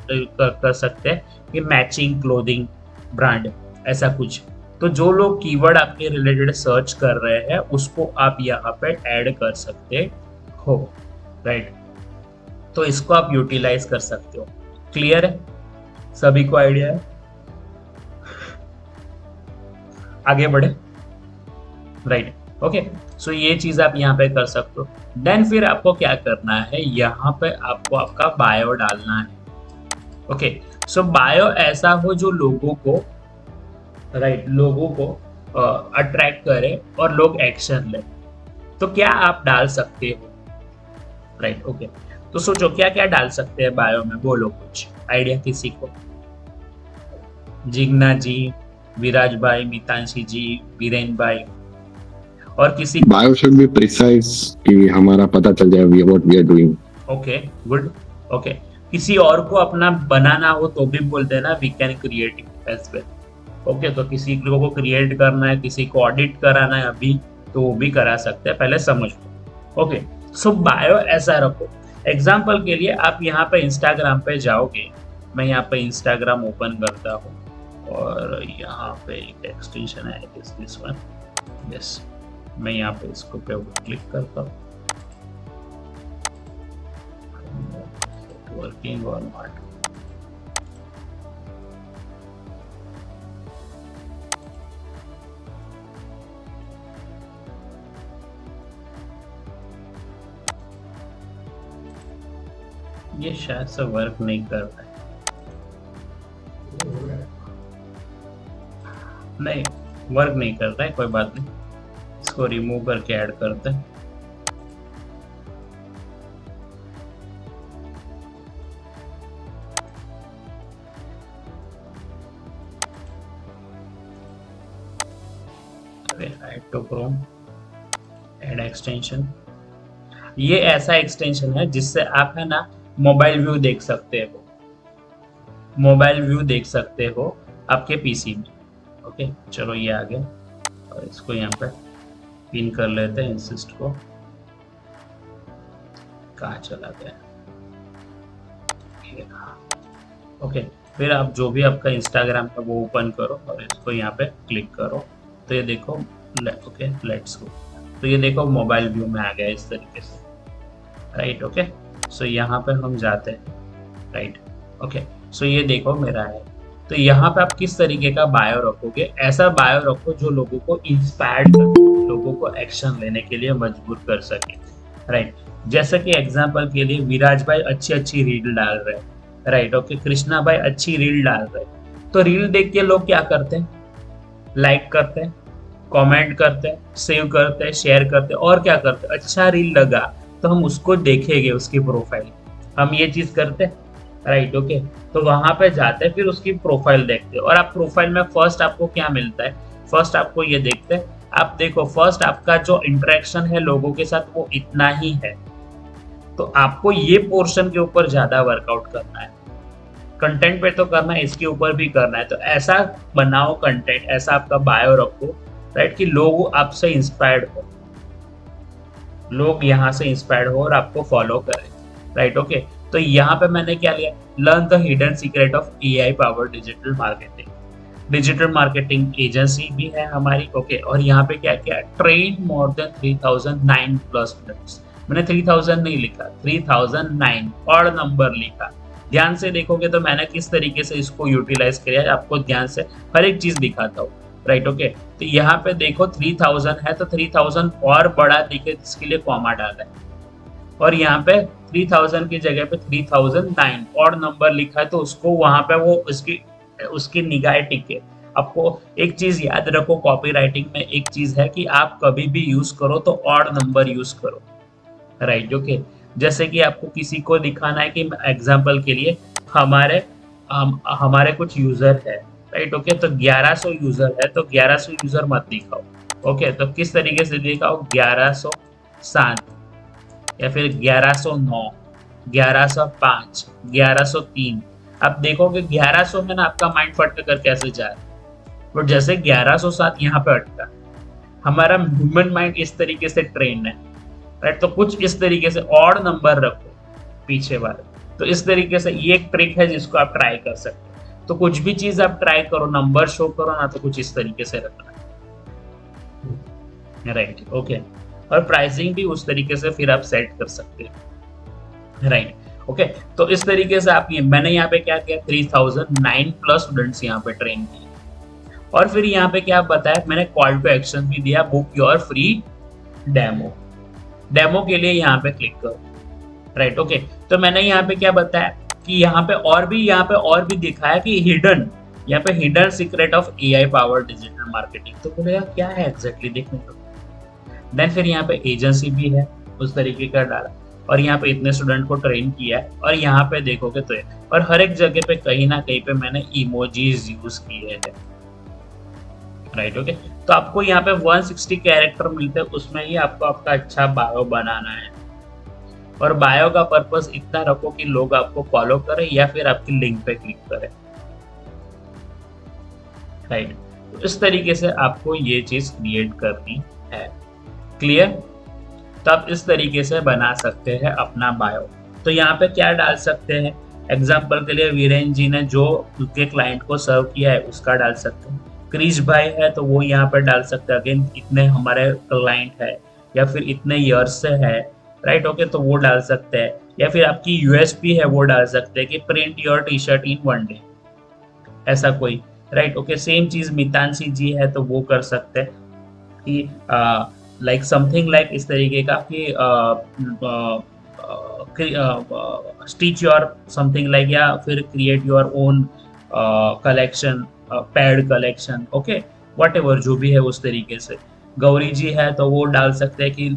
कर सकते हैं कि मैचिंग क्लोथिंग ब्रांड, ऐसा कुछ। तो जो लोग कीवर्ड आपके रिलेटेड सर्च कर रहे हैं उसको आप यहाँ पे ऐड कर सकते हो, राइट। तो इसको आप यूटिलाइज कर सकते हो। क्लियर है, सभी को आइडिया है? आगे बढ़े, राइट। ओके, सो ये चीज आप यहाँ पे कर सकते हो। देन फिर आपको क्या करना है, यहाँ पे आपको आपका बायो डालना है। ओके, सो बायो ऐसा हो जो लोगों को, राइट, लोगों को अट्रैक्ट करे और लोग एक्शन ले। तो क्या आप डाल सकते हो, राइट। ओके, तो सोचो क्या क्या डाल सकते हैं बायो में, बोलो कुछ आइडिया किसी को। जिग्ना जी, विराज भाई, मितांशी जी, वीरेन भाई, और किसी। बायो शुड बी प्रिसाइज कि हमारा पता चल जाए what we are doing. Okay, good. Okay, किसी और को अपना बनाना हो तो भी बोल देना, we can create it as well. Okay, तो किसी को क्रिएट करना है, किसी को ऑडिट कराना है अभी, तो वो भी करा सकते हैं, पहले समझ लो। ओके, सो बायो ऐसा रखो। एग्जाम्पल के लिए आप यहाँ पे इंस्टाग्राम पे जाओगे, मैं यहाँ पे इंस्टाग्राम ओपन करता हूँ और यहाँ पे एक एक्सटेंशन है दिस वन, यस, मैं यहाँ पे इसको पे क्लिक करता हूँ, वर्किंग और नॉट। ये शायद से वर्क नहीं कर रहा है, नहीं वर्क नहीं कर रहा है, कोई बात नहीं, इसको रिमूव करके ऐड करते हैं। Add to Chrome, add extension. ये ऐसा एक्सटेंशन है जिससे आप है ना मोबाइल व्यू देख सकते हो, मोबाइल व्यू देख सकते हो आपके पीसी में। ओके, चलो ये आ गया और इसको यहाँ पे पिन कर लेते हैं, इंसिस्ट को। कहाँ चला गया? ओके, फिर आप जो भी आपका इंस्टाग्राम का वो ओपन करो और इसको यहाँ पे क्लिक करो, तो ये देखो, ओके लेट्स गो, तो ये देखो मोबाइल व्यू में आ गया इस तरीके से, राइट। ओके, सो यहाँ पे हम जाते हैं, राइट। ओके, सो ये देखो मेरा है। तो यहाँ पे आप किस तरीके का बायो रखोगे, ऐसा बायो रखो जो लोगों को इंस्पायर करे, लोगों को एक्शन लेने के लिए मजबूर कर सके, राइट। जैसे कि एग्जांपल के लिए विराज भाई अच्छी अच्छी रील डाल रहे हैं, राइट। ओके, कृष्णा भाई अच्छी रील डाल रहे हैं, तो रील देख के लोग क्या करते हैं, लाइक करते हैं, कमेंट करते हैं, सेव करते हैं, शेयर करते हैं, और क्या करते हैं, अच्छा रील लगा तो हम उसको देखेंगे, उसकी प्रोफाइल, हम ये चीज करते हैं, राइट। ओके, तो वहां पे जाते हैं, फिर उसकी प्रोफाइल देखते हैं, और आप प्रोफाइल में फर्स्ट आपको क्या मिलता है, फर्स्ट आपको ये देखते हैं, आप देखो फर्स्ट आपका जो इंटरेक्शन है लोगों के साथ वो इतना ही है, तो आपको ये पोर्शन के ऊपर ज्यादा वर्कआउट करना है, कंटेंट पे तो करना है, इसके ऊपर भी करना है। तो ऐसा बनाओ कंटेंट, ऐसा आपका बायो रखो, राइट, कि लोग आपसे इंस्पायर्ड हो, लोग यहाँ से इंस्पायर्ड हो और आपको फॉलो करें, राइट। ओके, तो यहाँ पे मैंने क्या लिया, learn the hidden secret of AI power digital marketing, digital marketing agency भी है हमारी। ओके, और यहाँ पे क्या क्या, train more than 3009 plus minutes, मैंने 3000 नहीं लिखा, 3009 और नंबर लिखा। ध्यान से देखोगे तो मैंने किस तरीके से इसको यूटिलाइज किया, आपको ध्यान से हर एक चीज दिखाता हूँ, राइट। ओके, तो यहाँ पे देखो 3000 है तो 3000 और बड़ा दिखे इसके लिए कॉमा डाला है, और यहाँ पे 3000 की जगह पे 3009 और नंबर लिखा है, तो उसको वहां पे वो उसकी निगाह टिके। आपको एक चीज याद रखो, कॉपीराइटिंग में एक चीज है कि आप कभी भी यूज करो तो ऑड नंबर यूज करो, राइट। ओके, जैसे कि आपको किसी को दिखाना है कि एग्जांपल के लिए हमारे कुछ यूजर है, राइट। ओके, तो 1100 यूजर है तो 1100 यूजर मत दिखाओ। ओके, तो किस तरीके से दिखाओ, 1107 या फिर 1109, 1105, 1103। आप देखोगे 1100 में ना आपका माइंड फट कर कैसे जा रहा है, बट जैसे 1107 यहाँ पे अटका, हमारा ह्यूमन माइंड इस तरीके से ट्रेन है, राइट। तो कुछ इस तरीके से ऑड नंबर रखो पीछे वाले, तो इस तरीके से ये एक ट्रिक है जिसको आप ट्राई कर सकते हो। तो कुछ भी चीज आप ट्राई करो, नंबर शो करो ना, तो कुछ इस तरीके से रखना, राइट ओके। और प्राइसिंग भी उस तरीके से फिर आप सेट कर सकते हैं, राइट ओके। तो इस तरीके से आप, ये मैंने यहाँ पे क्या किया, 3009 प्लस स्टूडेंट्स यहाँ पे ट्रेन किए। और फिर यहाँ पे क्या बताया मैंने, कॉल टू एक्शन भी दिया, book your free demo. Demo के लिए यहाँ पे क्लिक करो, राइट ओके। तो मैंने यहाँ पे क्या बताया कि यहाँ पे और भी दिखाया कि हिडन, यहाँ पे hidden secret of AI power digital marketing. तो बोले यार क्या है एग्जैक्टली, देखने को। देन फिर यहाँ पे एजेंसी भी है, उस तरीके का डाला, और यहाँ पे इतने स्टूडेंट को ट्रेन किया है, और यहाँ पे देखोगे तो है, और हर एक जगह पे कहीं ना कहीं पे मैंने इमोजीज यूज किए हैं, राइट ओके। तो आपको यहाँ पे 160 कैरेक्टर मिलते हैं, उसमें ही आपको आपका अच्छा बायो बनाना है। और बायो का पर्पस इतना रखो कि लोग आपको फॉलो करें या फिर आपकी लिंक पे क्लिक करें, राइट। तो इस तरीके से आपको ये चीज क्रिएट करनी है, क्लियर। तो आप इस तरीके से बना सकते हैं अपना बायो। तो यहाँ पे क्या डाल सकते हैं, एग्जाम्पल के लिए वीरेन जी ने जो उनके क्लाइंट को सर्व किया है उसका डाल सकते हैं। क्रिश भाई है तो वो यहाँ पर डाल सकते हैं, अगेन इतने हमारे क्लाइंट है, या फिर इतने ईयर्स से है, राइट ओके, तो वो डाल सकते हैं। या फिर आपकी यूएसपी है वो डाल सकते हैं कि print your T shirt in 1 day, ऐसा कोई, राइट ओके। सेम चीज मितांशी जी है तो वो कर सकते हैं कि लाइक समथिंग लाइक इस तरीके का कि स्टिच योर समथिंग लाइक, या फिर create your own collection, pad collection, okay, what ever जो भी है उस तरीके से। गौरी जी है तो वो डाल सकते हैं कि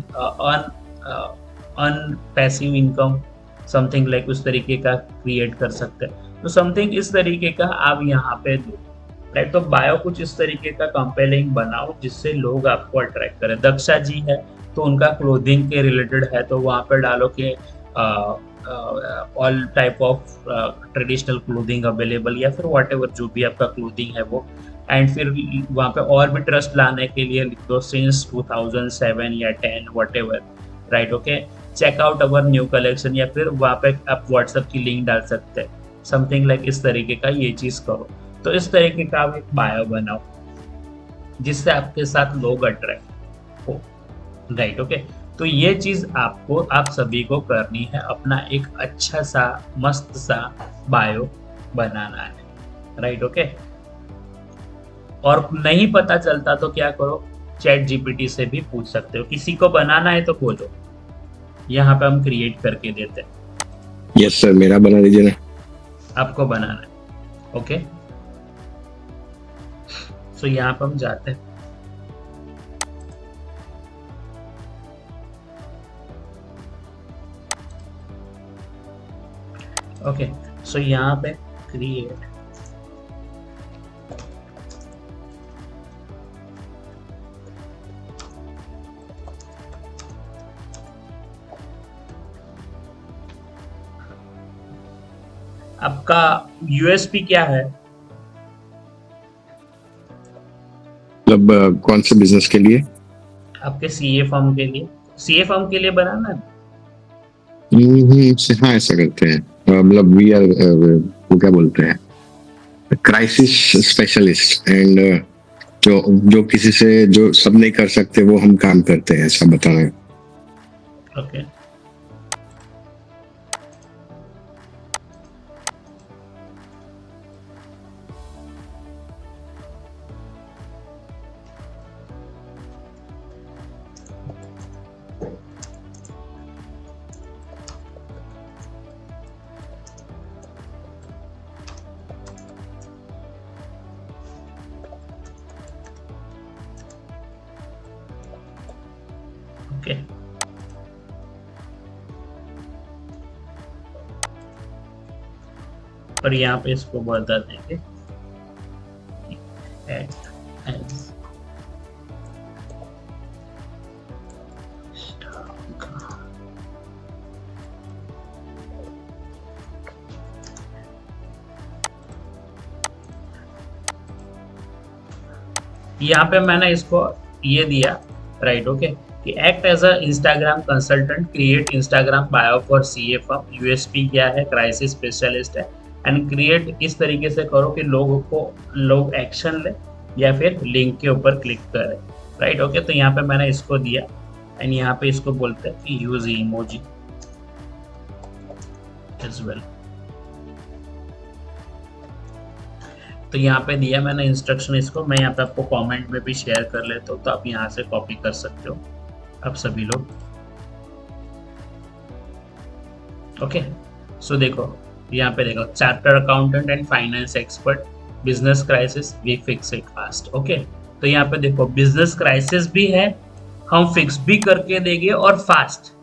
अन पैसिव इनकम, समथिंग लाइक उस तरीके का क्रिएट कर सकते हैं। तो समथिंग इस तरीके का आप यहाँ पे दो, राइट। तो बायो कुछ इस तरीके का कंपेलिंग बनाओ जिससे लोग आपको अट्रैक्ट करें। दक्षा जी है तो उनका क्लोथिंग के रिलेटेड है, तो वहाँ पे डालो कि all type of traditional clothing available, या फिर वॉट एवर जो भी आपका क्लोथिंग है वो। एंड फिर वहाँ पे और भी ट्रस्ट लाने के लिए लिख दो सिंस 2007 या 10 whatever, right okay. Checkout our new collection, या फिर वहाँ पे आप व्हाट्सएप की लिंक डाल सकते हैं, समथिंग लाइक इस तरीके का ये चीज करो। तो इस तरीके का आप एक बायो बनाओ जिससे आपके साथ लोग अट्रैक्ट हो, राइट ओके। तो ये चीज आपको, आप सभी को करनी है, अपना एक अच्छा सा मस्त सा बायो बनाना है, राइट ओके। और नहीं पता चलता तो क्या करो, चैट जीपीटी से भी पूछ सकते हो। किसी को बनाना है तो बोलो, यहाँ पे हम क्रिएट करके देते हैं। यस सर, मेरा बना दीजिए ना। आपको बनाना है, ओके। सो यहाँ पे हम जाते हैं, ओके। सो यहाँ पे क्रिएट, आपका यूएसपी क्या है, मतलब कौन से बिजनेस के लिए? आपके सीए फर्म के लिए, सीए फर्म के लिए बनाना है। हाँ ऐसा करते हैं, मतलब वी आर वो क्या बोलते हैं, क्राइसिस स्पेशलिस्ट, एंड जो जो किसी से जो सब नहीं कर सकते वो हम काम करते हैं, ऐसा बताना है। Okay okay. और यहाँ पे इसको बता देंगे act as stock। यहाँ पे मैंने इसको ये दिया, राइट ओके, कि act as a Instagram consultant, create Instagram bio for CA firm, USP क्या है, क्राइसिस स्पेशलिस्ट है, एंड क्रिएट इस तरीके से करो कि लोग एक्शन ले या फिर लिंक के ऊपर क्लिक करें, राइट। ओके, तो यहाँ पे मैंने इसको दिया एंड यहाँ पे इसको बोलते हैं कि यूज इमोजी एज वेल। तो यहाँ पे दिया मैंने इंस्ट्रक्शन इसको, मैं यहाँ पे आपको कमेंट में भी शेयर कर लेता हूँ, तो आप यहाँ से कॉपी कर सकते हो आप सभी लोग। ओके, सो देखो यहाँ पे देखो, charter accountant and finance expert, business crisis, we fix it fast. Okay, तो यहाँ पे देखो बिजनेस क्राइसिस भी है, हम फिक्स भी करके देंगे और फास्ट,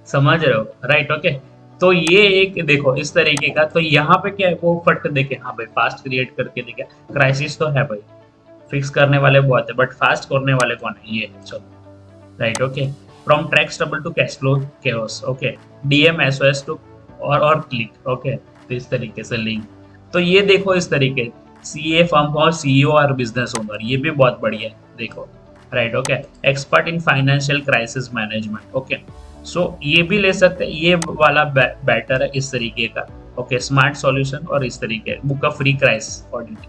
समझ रहे हो, राइट। ओके, तो ये एक देखो इस तरीके का, तो यहाँ पे क्या है वो फट देखे, हाँ भाई फास्ट क्रिएट करके देखे, क्राइसिस तो है भाई, फिक्स करने वाले बहुत है बट फास्ट करने वाले कौन है, ये है, चलो, right. Okay, from tracks trouble to cash flow chaos, okay, DM SOS to और क्लिक, ओके, तो इस तरीके से लिंक। तो ये देखो इस तरीके, सीए फर्म और सीईओ और बिजनेस ओनर, ये भी बहुत बढ़िया है, देखो, right. Okay, expert in financial crisis management, okay, so ये भी ले सकते हैं, ये वाला बेटर है इस तरीके का। ओके, स्मार्ट सॉल्यूशन और इस तरीके book of free crisis audit,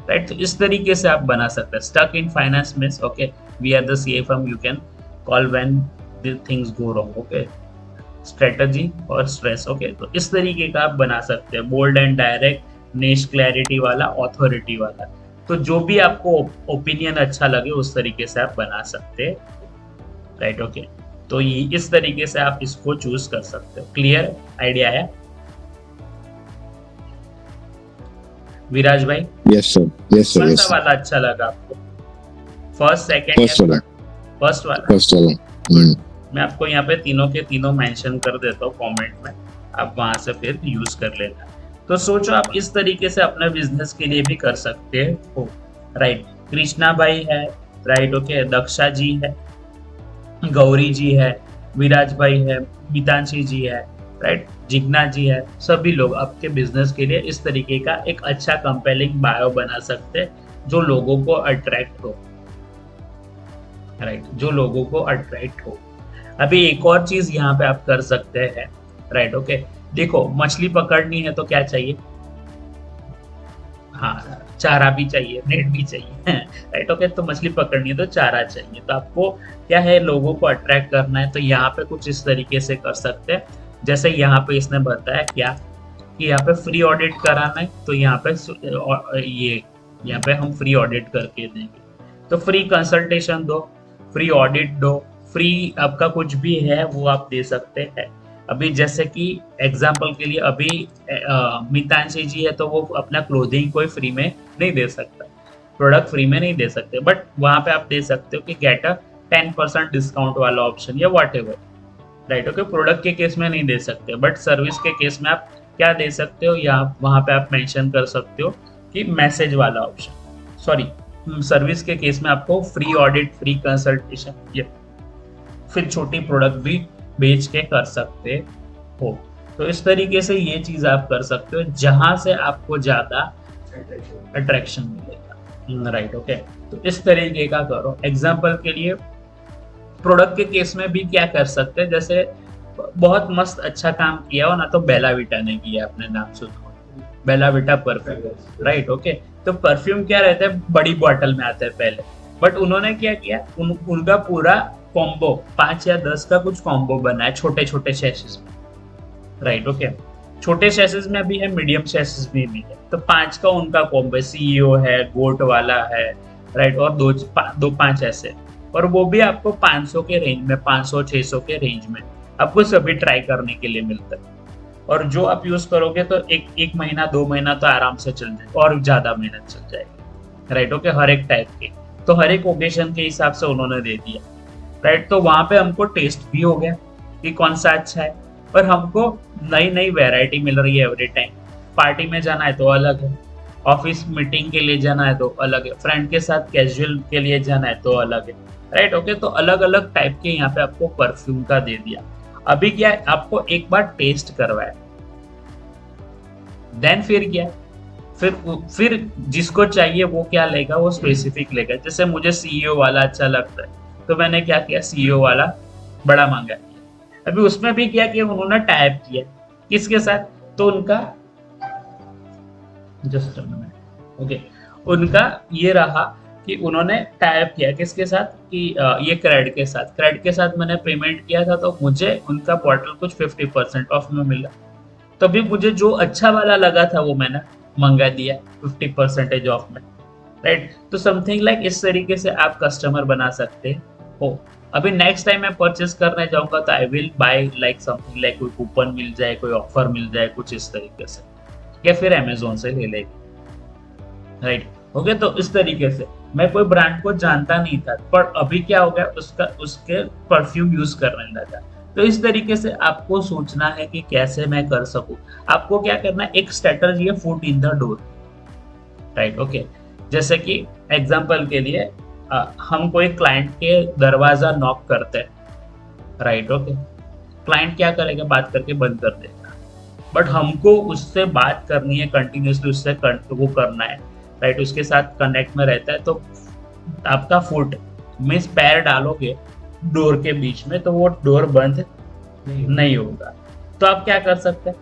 right. तो इस तरीके से आप बना सकते हैं। Stuck in finance means, okay, we are the CA firm you can call when the things go wrong, okay, strategy और स्ट्रेस, ओके, तो इस तरीके का आप बना सकते हैं। Bold and direct, niche clarity वाला, ऑथोरिटी वाला, तो जो भी आपको ओपिनियन अच्छा लगे उस तरीके से आप बना सकते हैं, राइट। ओके, तो ये इस तरीके से आप इसको चूज कर सकते हो। क्लियर आइडिया है विराज भाई? यस सर, यस सर, कौन यस सा सर। वाला अच्छा लगा आपको, फर्स्ट सेकंड फर्स्ट वाला, फर्स्ट वाला? फर्स्ट वाला। मैं आपको यहाँ पे तीनों के तीनों मेंशन कर देता हूँ कमेंट में, आप वहां से फिर यूज कर लेना। तो सोचो आप इस तरीके से अपने बिजनेस के लिए भी कर सकते हो, राइट। कृष्णा भाई है, राइट। ओके, दक्षा जी है, गौरी जी है, विराज भाई है, मितांशी जी है, राइट, जिग्ना जी है, सभी लोग आपके बिजनेस के लिए इस तरीके का एक अच्छा कंपेलिंग बायो बना सकते हैं जो लोगों को अट्रैक्ट हो, राइट, जो लोगों को अट्रैक्ट हो। अभी एक और चीज यहाँ पे आप कर सकते हैं, राइट। ओके, देखो मछली पकड़नी है तो क्या चाहिए, हाँ, चारा भी चाहिए, नेट भी चाहिए, राइट। ओके, तो मछली पकड़नी है तो चारा चाहिए, तो आपको क्या है, लोगों को अट्रैक्ट करना है, तो यहाँ पे कुछ इस तरीके से कर सकते हैं। जैसे यहाँ पे इसने बताया क्या कि यहाँ पे फ्री ऑडिट कराना है, तो यहाँ पे ये यहाँ पे हम फ्री ऑडिट करके देंगे, तो फ्री कंसल्टेशन दो, फ्री ऑडिट दो, फ्री आपका कुछ भी है वो आप दे सकते हैं। अभी जैसे कि एग्जाम्पल के लिए अभी मितांशी जी है तो वो अपना क्लोथिंग कोई फ्री में नहीं दे सकता, प्रोडक्ट फ्री में नहीं दे सकते, बट वहां पे आप दे सकते हो कि गेट अ 10% डिस्काउंट वाला ऑप्शन या what ever, right. Okay, product के केस में नहीं दे सकते, बट सर्विस के केस में आप क्या दे सकते हो, या वहां पे आप मेंशन कर सकते हो कि मैसेज वाला ऑप्शन, सॉरी, सर्विस के केस में आपको फ्री ऑडिट, फ्री कंसल्टेशन, या फिर छोटी प्रोडक्ट भी बेच के कर सकते हो। तो इस तरीके से ये चीज आप कर सकते हो जहां से आपको ज्यादा अट्रैक्शन मिलेगा, राइट। ओके, तो इस तरीके का करो। एग्जाम्पल के लिए प्रोडक्ट के केस में भी क्या कर सकते हैं, जैसे बहुत मस्त अच्छा काम किया हो ना, तो बेला विटा ने किया, अपने नाम सुना, बेला विटा परफ्यूम, राइट। ओके, तो परफ्यूम क्या रहता है, बड़ी बॉटल में आता है पहले, बट उन्होंने क्या किया, उनका पूरा कॉम्बो 5 या 10 का कुछ कॉम्बो बना है छोटे छोटे शैसेस में, राइट। ओके, छोटे शैसेस में भी है, मीडियम शैसेस में भी है, तो 5 का उनका कॉम्बो, सीईओ है, गोट वाला है, राइट, और दो पांच ऐसे, और वो भी आपको 500 के रेंज में, 500-600 के रेंज में आपको सभी ट्राई करने के लिए मिलता है। और जो आप यूज करोगे तो एक महीना 2 महीना तो आराम से चल जाएगा, और ज्यादा मेहनत चल जाएगी, राइट। ओके, हर एक टाइप के, तो हर एक ओकेजन के हिसाब से उन्होंने दे दिया, राइट। तो वहां पे हमको टेस्ट भी हो गया कि कौन सा अच्छा है, और हमको नई नई वैरायटी मिल रही है एवरी टाइम। पार्टी में जाना है तो अलग है, ऑफिस मीटिंग के लिए जाना है तो अलग है, फ्रेंड के साथ कैजुअल के लिए जाना है तो अलग है, राइट। ओके, तो अलग अलग टाइप के यहाँ पे आपको परफ्यूम का दे दिया। अभी क्या है, आपको एक बार टेस्ट करवाया, देन फिर क्या, फिर जिसको चाहिए वो क्या लेगा, वो स्पेसिफिक लेगा। जैसे मुझे सीईओ वाला अच्छा लगता है तो मैंने क्या किया, सीईओ वाला बड़ा मांगा किया। अभी उसमें भी क्या किया, उन्होंने टाइप किया किसके साथ, तो उनका जस्ट ओके। उनका ये रहा कि उन्होंने टाइप किया किसके साथ कि ये क्रेड के साथ, क्रेड के साथ मैंने पेमेंट किया था तो मुझे उनका बॉटल कुछ 50% ऑफ में मिला। तभी मुझे जो अच्छा वाला लगा था वो मैंने मंगा दिया 50% ऑफ में, राइट। तो समथिंग लाइक इस तरीके से आप कस्टमर बना सकते हो। अभी नेक्स्ट टाइम मैं परचेस करने जाऊंगा तो I will buy like something like कोई कूपन मिल जाए, कोई ऑफर मिल जाए, कुछ इस तरीके से, या फिर अमेजोन से ले लेगी, राइट। ओके, तो इस तरीके से मैं कोई ब्रांड को जानता नहीं था, पर अभी क्या हो गया, उसके परफ्यूम यूज करने लगा। तो इस तरीके से आपको सोचना है कि कैसे मैं कर सकूं। आपको क्या करना है, एक स्ट्रेटजी है foot in the door, right. Okay, जैसे कि एग्जांपल के लिए हम कोई क्लाइंट के दरवाजा नॉक करते हैं, राइट। ओके, क्लाइंट क्या करेगा, बात करके बंद कर देगा, बट हमको उससे बात करनी है कंटिन्यूसली, उससे वो करना है, राइट। उसके साथ कनेक्ट में रहता है, तो आपका फुट मीन्स पैर डालोगे डोर के बीच में तो वो डोर बंद नहीं होगा। तो आप क्या कर सकते हैं,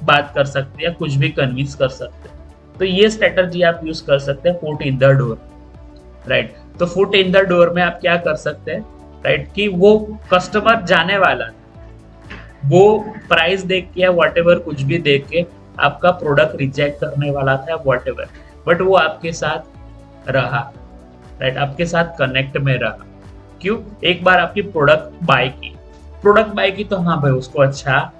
बात कर सकते हैं या कुछ भी कन्विंस कर सकते हैं। तो ये स्ट्रेटजी आप यूज कर सकते हैं, foot in the door, right. तो फुट इन द डोर में आप क्या कर सकते हैं, राइट, कि वो कस्टमर जाने वाला, वो प्राइस देख के या वॉट एवर कुछ भी देख के आपका प्रोडक्ट रिजेक्ट करने वाला था वॉट एवर, बट वो आपके साथ रहा, राइट, आपके साथ कनेक्ट में रहा। क्यों, एक बार आपकी प्रोडक्ट बाय की तो हाँ भाई उसको अच्छा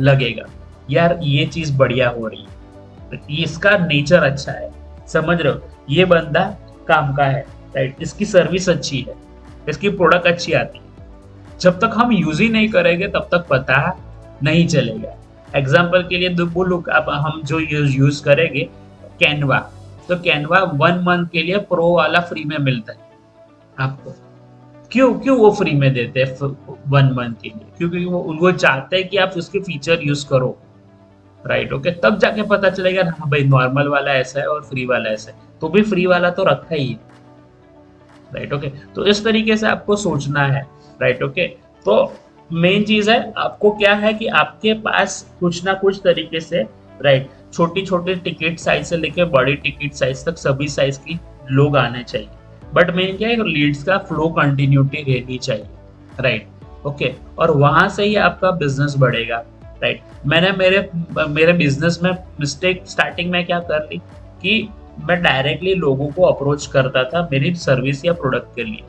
लगेगा, यार ये चीज बढ़िया हो रही है, इसका नेचर अच्छा है, समझ रहे हो, ये बंदा काम का है, राइट, इसकी सर्विस अच्छी है, इसकी प्रोडक्ट अच्छी आती है। जब तक हम यूज ही नहीं करेंगे तब तक पता नहीं चलेगा। एग्जाम्पल के लिए बोलूं, अब हम जो यूज करेंगे कैनवा, तो कैनवा 1 मंथ के लिए प्रो वाला फ्री में मिलता है आपको। क्यों वो फ्री में देते हैं 1 मंथ के लिए, क्योंकि वो चाहते हैं कि आप उसके फीचर यूज करो, राइट। ओके, तब जाके पता चलेगा हाँ भाई नॉर्मल वाला ऐसा है और फ्री वाला ऐसा है, तो भी फ्री वाला तो रखा ही है, राइट। ओके, तो इस तरीके से आपको सोचना है, राइट। ओके, तो मेन चीज है आपको क्या है कि आपके पास कुछ ना कुछ तरीके से, राइट, छोटी छोटी टिकट साइज से लेके बड़ी टिकट साइज तक सभी साइज की लोग आने चाहिए, बट मेन क्या है, लीड्स का फ्लो कंटिन्यूटी रहनी चाहिए, राइट। ओके, और वहां से ही आपका बिजनेस बढ़ेगा, राइट। मैंने मेरे बिजनेस में मिस्टेक स्टार्टिंग में क्या कर ली कि मैं डायरेक्टली लोगों को अप्रोच करता था मेरी सर्विस या प्रोडक्ट के लिए,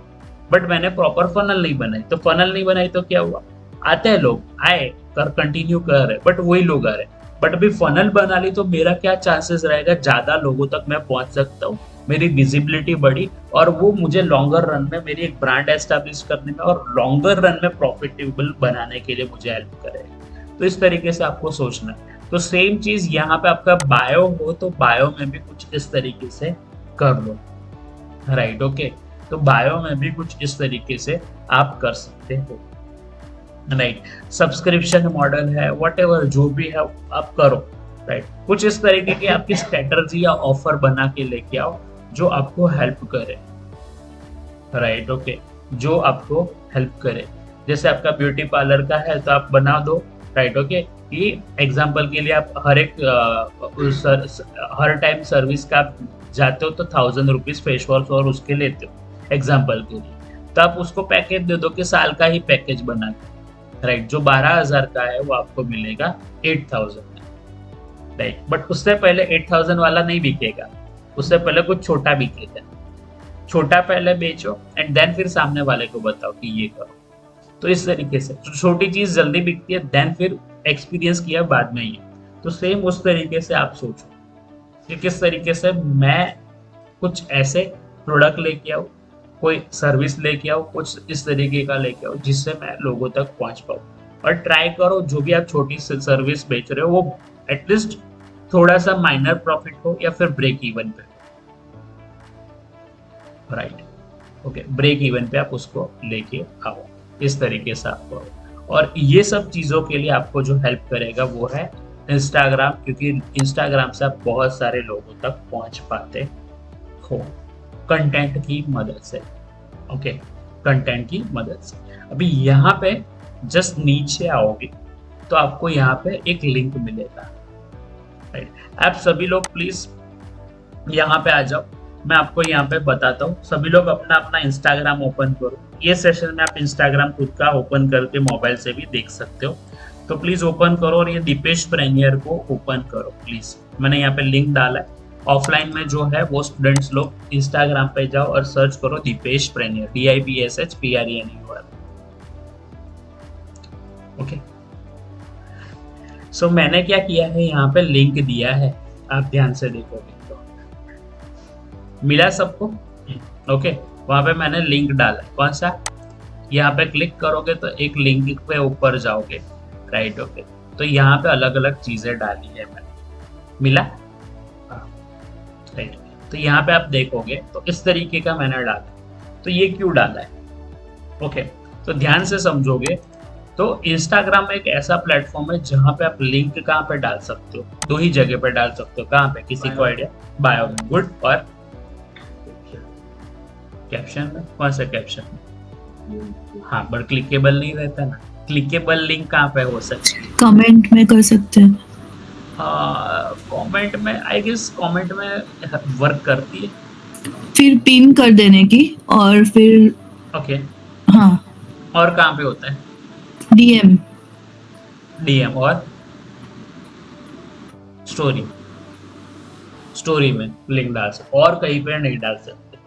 बट मैंने प्रॉपर फनल नहीं बनाई। तो फनल नहीं बनाई तो क्या हुआ, आते हैं लोग, आए कर कंटिन्यू कर रहे, बट वही लोग आ रहे, बट अभी फनल बना ली तो मेरा क्या चांसेस रहेगा, ज्यादा लोगों तक मैं पहुंच सकता हूँ, मेरी विजिबिलिटी बढ़ी, और वो मुझे लॉन्गर रन में मेरी एक ब्रांड एस्टेब्लिश करने में और लॉन्गर रन में प्रॉफिटेबल बनाने के लिए मुझे हेल्प करेगा। तो इस तरीके से आपको सोचना है। तो सेम चीज यहाँ पे आपका बायो हो तो बायो में भी कुछ इस तरीके से कर लो, राइट। ओके, तो बायो में भी कुछ इस तरीके से आप कर सकते हो, राइट। सब्सक्रिप्शन मॉडल है, व्हाटएवर जो भी है आप करो, राइट। कुछ इस तरीके की आपकी स्ट्रेटजी या ऑफर बना के लेके आओ जो आपको हेल्प करे, राइट। ओके, जो आपको हेल्प करे। जैसे आपका ब्यूटी पार्लर का है तो आप बना दो, राइट। ओके, कि एग्जांपल के लिए आप हर टाइम सर्विस का जाते हो तो 1000 रुपीज फेस वॉश और उसके लेते हो एग्जांपल के लिए, तो आप उसको पैकेज दे दो कि साल का ही पैकेज बना के, राइट। जो 12,000 का है वो आपको मिलेगा 8000 में, राइट। बट उससे पहले 8000 वाला नहीं बिकेगा, उससे पहले कुछ छोटा बिकेगा, छोटा पहले बेचो एंड देन फिर सामने वाले को बताओ कि ये करो। तो इस तरीके से छोटी चीज जल्दी बिकती है, देन फिर एक्सपीरियंस किया बाद में ही। तो सेम उस तरीके से आप सोचो कि किस तरीके से मैं कुछ ऐसे प्रोडक्ट लेके आऊँ, कोई सर्विस लेके आओ, कुछ इस तरीके का लेके आओ जिससे मैं लोगों तक पहुंच पाऊँ। और ट्राई करो जो भी आप छोटी सर्विस बेच रहे हो वो एटलीस्ट थोड़ा सा माइनर प्रॉफिट हो या फिर ब्रेक इवन पे, राइट। ओके, ब्रेक इवन पे आप उसको लेके आओ, इस तरीके से आप करो। और ये सब चीजों के लिए आपको जो हेल्प करेगा वो है इंस्टाग्राम, क्योंकि इंस्टाग्राम से आप बहुत सारे लोगों तक पहुंच पाते हो कंटेंट की मदद से। ओके, कंटेंट की मदद से। अभी यहाँ पे जस्ट नीचे आओगे तो आपको यहाँ पे एक लिंक मिलेगा, राइट। आप सभी लोग प्लीज यहाँ पे आ जाओ, मैं आपको यहाँ पे बताता हूँ। सभी लोग अपना अपना इंस्टाग्राम ओपन करो। ये सेशन में आप इंस्टाग्राम खुद का ओपन करके मोबाइल से भी देख सकते हो। तो प्लीज ओपन करो और ये दीपेश प्रेनियर को ओपन करो प्लीज। मैंने यहाँ पे लिंक डाला है। ऑफलाइन में जो है वो स्टूडेंट्स लोग इंस्टाग्राम पे जाओ और सर्च करो दीपेश प्रेनियर, DIPSHPRENEUR। ओके, सो मैंने क्या किया है, यहाँ पे लिंक दिया है, आप ध्यान से देखोगे तो मिला सबको। ओके, वहां पे मैंने लिंक डाला है। कौन सा? यहाँ पे क्लिक करोगे तो एक लिंक पे ऊपर जाओगे, राइट। ओके, तो यहाँ पे अलग अलग चीजें डाली है मैंने, मिला, राइट। तो यहाँ पे आप देखोगे तो इस तरीके का मैंने डाला। तो ये क्यों डाला है? ओके, तो ध्यान से समझोगे तो इंस्टाग्राम एक ऐसा प्लेटफॉर्म है जहां पे आप लिंक कहाँ पे डाल सकते हो, दो ही जगह पे डाल सकते हो। कहाँ पे? किसी को आइडिया? बायो में, गुड। और कैप्शन में? कौन सा कैप्शन? हाँ, बट क्लिकेबल नहीं रहता ना। क्लिकेबल लिंक कहाँ पे हो सकती है? कमेंट में कर सकते हैं। कमेंट में, आई गेस कमेंट में वर्क करती है। फिर पिन कर देने की, और फिर ओके, हाँ, और कहाँ पे होता है? DM। DM और स्टोरी। स्टोरी में लिंक डाल सकते, और कहीं पे नहीं डाल सकते।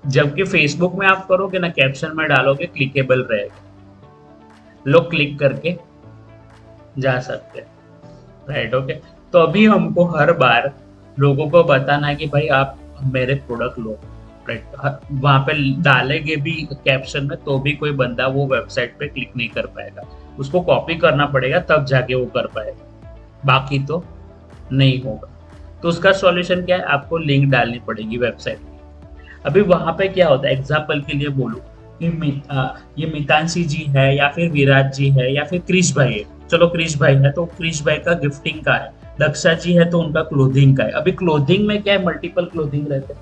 जबकि फेसबुक में आप करोगे ना, कैप्शन में डालोगे, क्लिकेबल रहेगा, लोग क्लिक करके जा सकते हैं, राइट। ओके, तो अभी हमको हर बार लोगों को बताना है कि भाई आप मेरे प्रोडक्ट लो, राइट। वहां पे डालेंगे भी कैप्शन में तो भी कोई बंदा वो वेबसाइट पे क्लिक नहीं कर पाएगा, उसको कॉपी करना पड़ेगा तब जाके वो कर पाएगा, बाकी तो नहीं होगा। तो उसका सॉल्यूशन क्या है? आपको लिंक डालनी पड़ेगी वेबसाइट की। अभी वहां पे क्या होता है, एग्जाम्पल के लिए बोलूं कि ये मितांशी जी है या फिर विराट जी है या फिर क्रिश भाई है। चलो क्रिश भाई है तो क्रिश भाई का गिफ्टिंग का है, दक्षा जी है तो उनका क्लोथिंग का है। अभी क्लोथिंग में क्या है, मल्टीपल क्लोथिंग रहते हैं,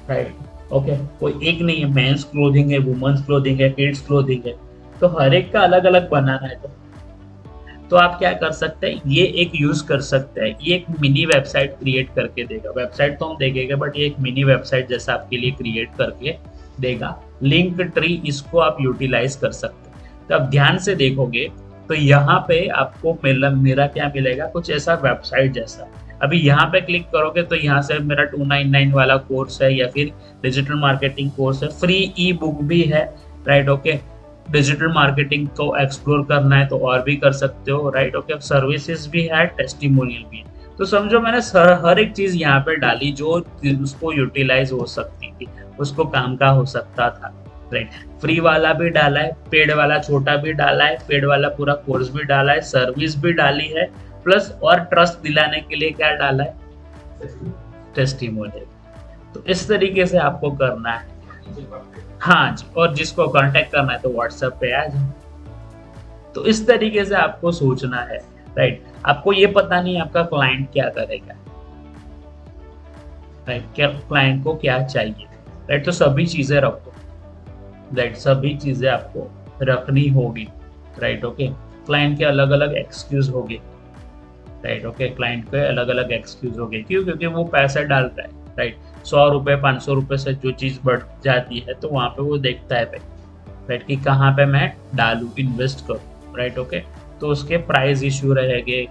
राइट। ओके, कोई एक नहीं है, मेंस क्लोथिंग है, वुमेन्स क्लोथिंग है, किड्स क्लोथिंग है, तो हर एक का अलग अलग बनाना है। तो आप क्या कर सकते हैं, ये एक यूज कर सकते हैं, ये एक मिनी वेबसाइट क्रिएट करके देगा। वेबसाइट तो हम देखेंगे, बट ये एक मिनी वेबसाइट जैसा आपके लिए क्रिएट करके देगा। लिंक ट्री, इसको आप यूटिलाइज कर सकते हैं। तो अब ध्यान से देखोगे तो यहाँ पे आपको मेरा क्या मिलेगा, कुछ ऐसा वेबसाइट जैसा। अभी यहाँ पे क्लिक करोगे तो यहाँ से मेरा 299 वाला कोर्स है, या फिर डिजिटल मार्केटिंग कोर्स है, फ्री ई बुक भी है, राइट। ओके, डिजिटल मार्केटिंग को एक्सप्लोर करना है तो और भी कर सकते हो, राइट। ओके, सर्विसेज भी है, टेस्टिमोनियल भी है। तो समझो मैंने हर एक चीज यहाँ पे डाली जो उसको यूटिलाइज हो सकती थी, उसको काम का हो सकता था, राइट। फ्री वाला भी डाला है, पेड वाला छोटा भी डाला है, पेड वाला पूरा कोर्स भी डाला है, सर्विस भी डाली है, प्लस और ट्रस्ट दिलाने के लिए क्या डाला है, टेस्टिमोनियल। तो इस तरीके से आपको करना है। हाँ जी, और जिसको कांटेक्ट करना है तो व्हाट्सएप पे आ जाए। तो इस तरीके से आपको सोचना है, राइट। आपको ये पता नहीं आपका क्लाइंट क्या करेगा, राइट, क्या क्लाइंट को क्या चाहिए, राइट। तो सभी चीजें रखो, राइट, सभी चीजें आपको रखनी होगी, राइट। ओके, क्लाइंट के अलग अलग एक्सक्यूज होंगे, राइट। ओके, क्लाइंट के अलग अलग एक्सक्यूज होंगे, क्यों? क्योंकि वो पैसा डाल रहा है, राइट। 100 रुपये 500 रुपये से जो चीज बढ़ जाती है तो वहां पे वो देखता है भाई, राइट, कि कहाँ पे मैं डालू, इन्वेस्ट करूँ, राइट। ओके, तो उसके प्राइस इश्यू रहेंगे,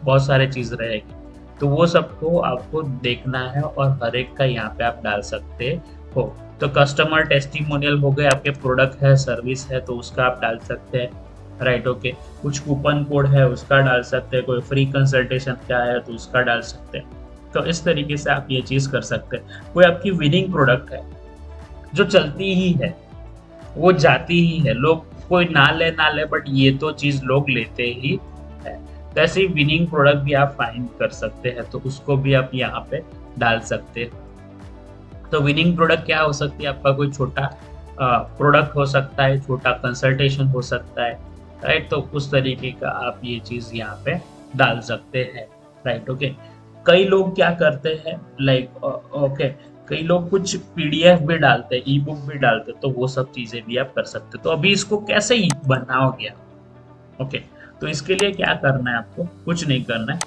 बहुत सारे चीज रहेगी, तो वो सबको आपको देखना है और हर एक का यहाँ पे आप डाल सकते हो। तो कस्टमर टेस्टिमोनियल हो गए, आपके प्रोडक्ट है, सर्विस है, तो उसका आप डाल सकते हैं, राइट। ओके, कुछ कूपन कोड है उसका डाल सकते हैं, कोई फ्री कंसल्टेशन क्या है तो उसका डाल सकते हैं। तो इस तरीके से आप ये चीज कर सकते हैं। कोई आपकी विनिंग प्रोडक्ट है जो चलती ही है, वो जाती ही है, लोग कोई ना ले बट ये तो चीज लोग लेते ही है, तो ऐसे विनिंग प्रोडक्ट भी आप फाइंड कर सकते हैं, तो उसको भी आप यहाँ पे डाल सकते हैं। तो विनिंग प्रोडक्ट क्या हो सकती है, आपका कोई छोटा प्रोडक्ट हो सकता है, छोटा कंसल्टेशन हो सकता है, राइट। तो उस तरीके का आप ये चीज यहाँ पे डाल सकते हैं, राइट। ओके, कई लोग क्या करते हैं, लाइक ओके, कई लोग कुछ PDF भी डालते हैं, ई बुक भी डालते हैं, तो वो सब चीजें भी आप कर सकते हैं। तो अभी इसको कैसे बनाओगे? ओके, तो इसके लिए क्या करना है, आपको कुछ नहीं करना है।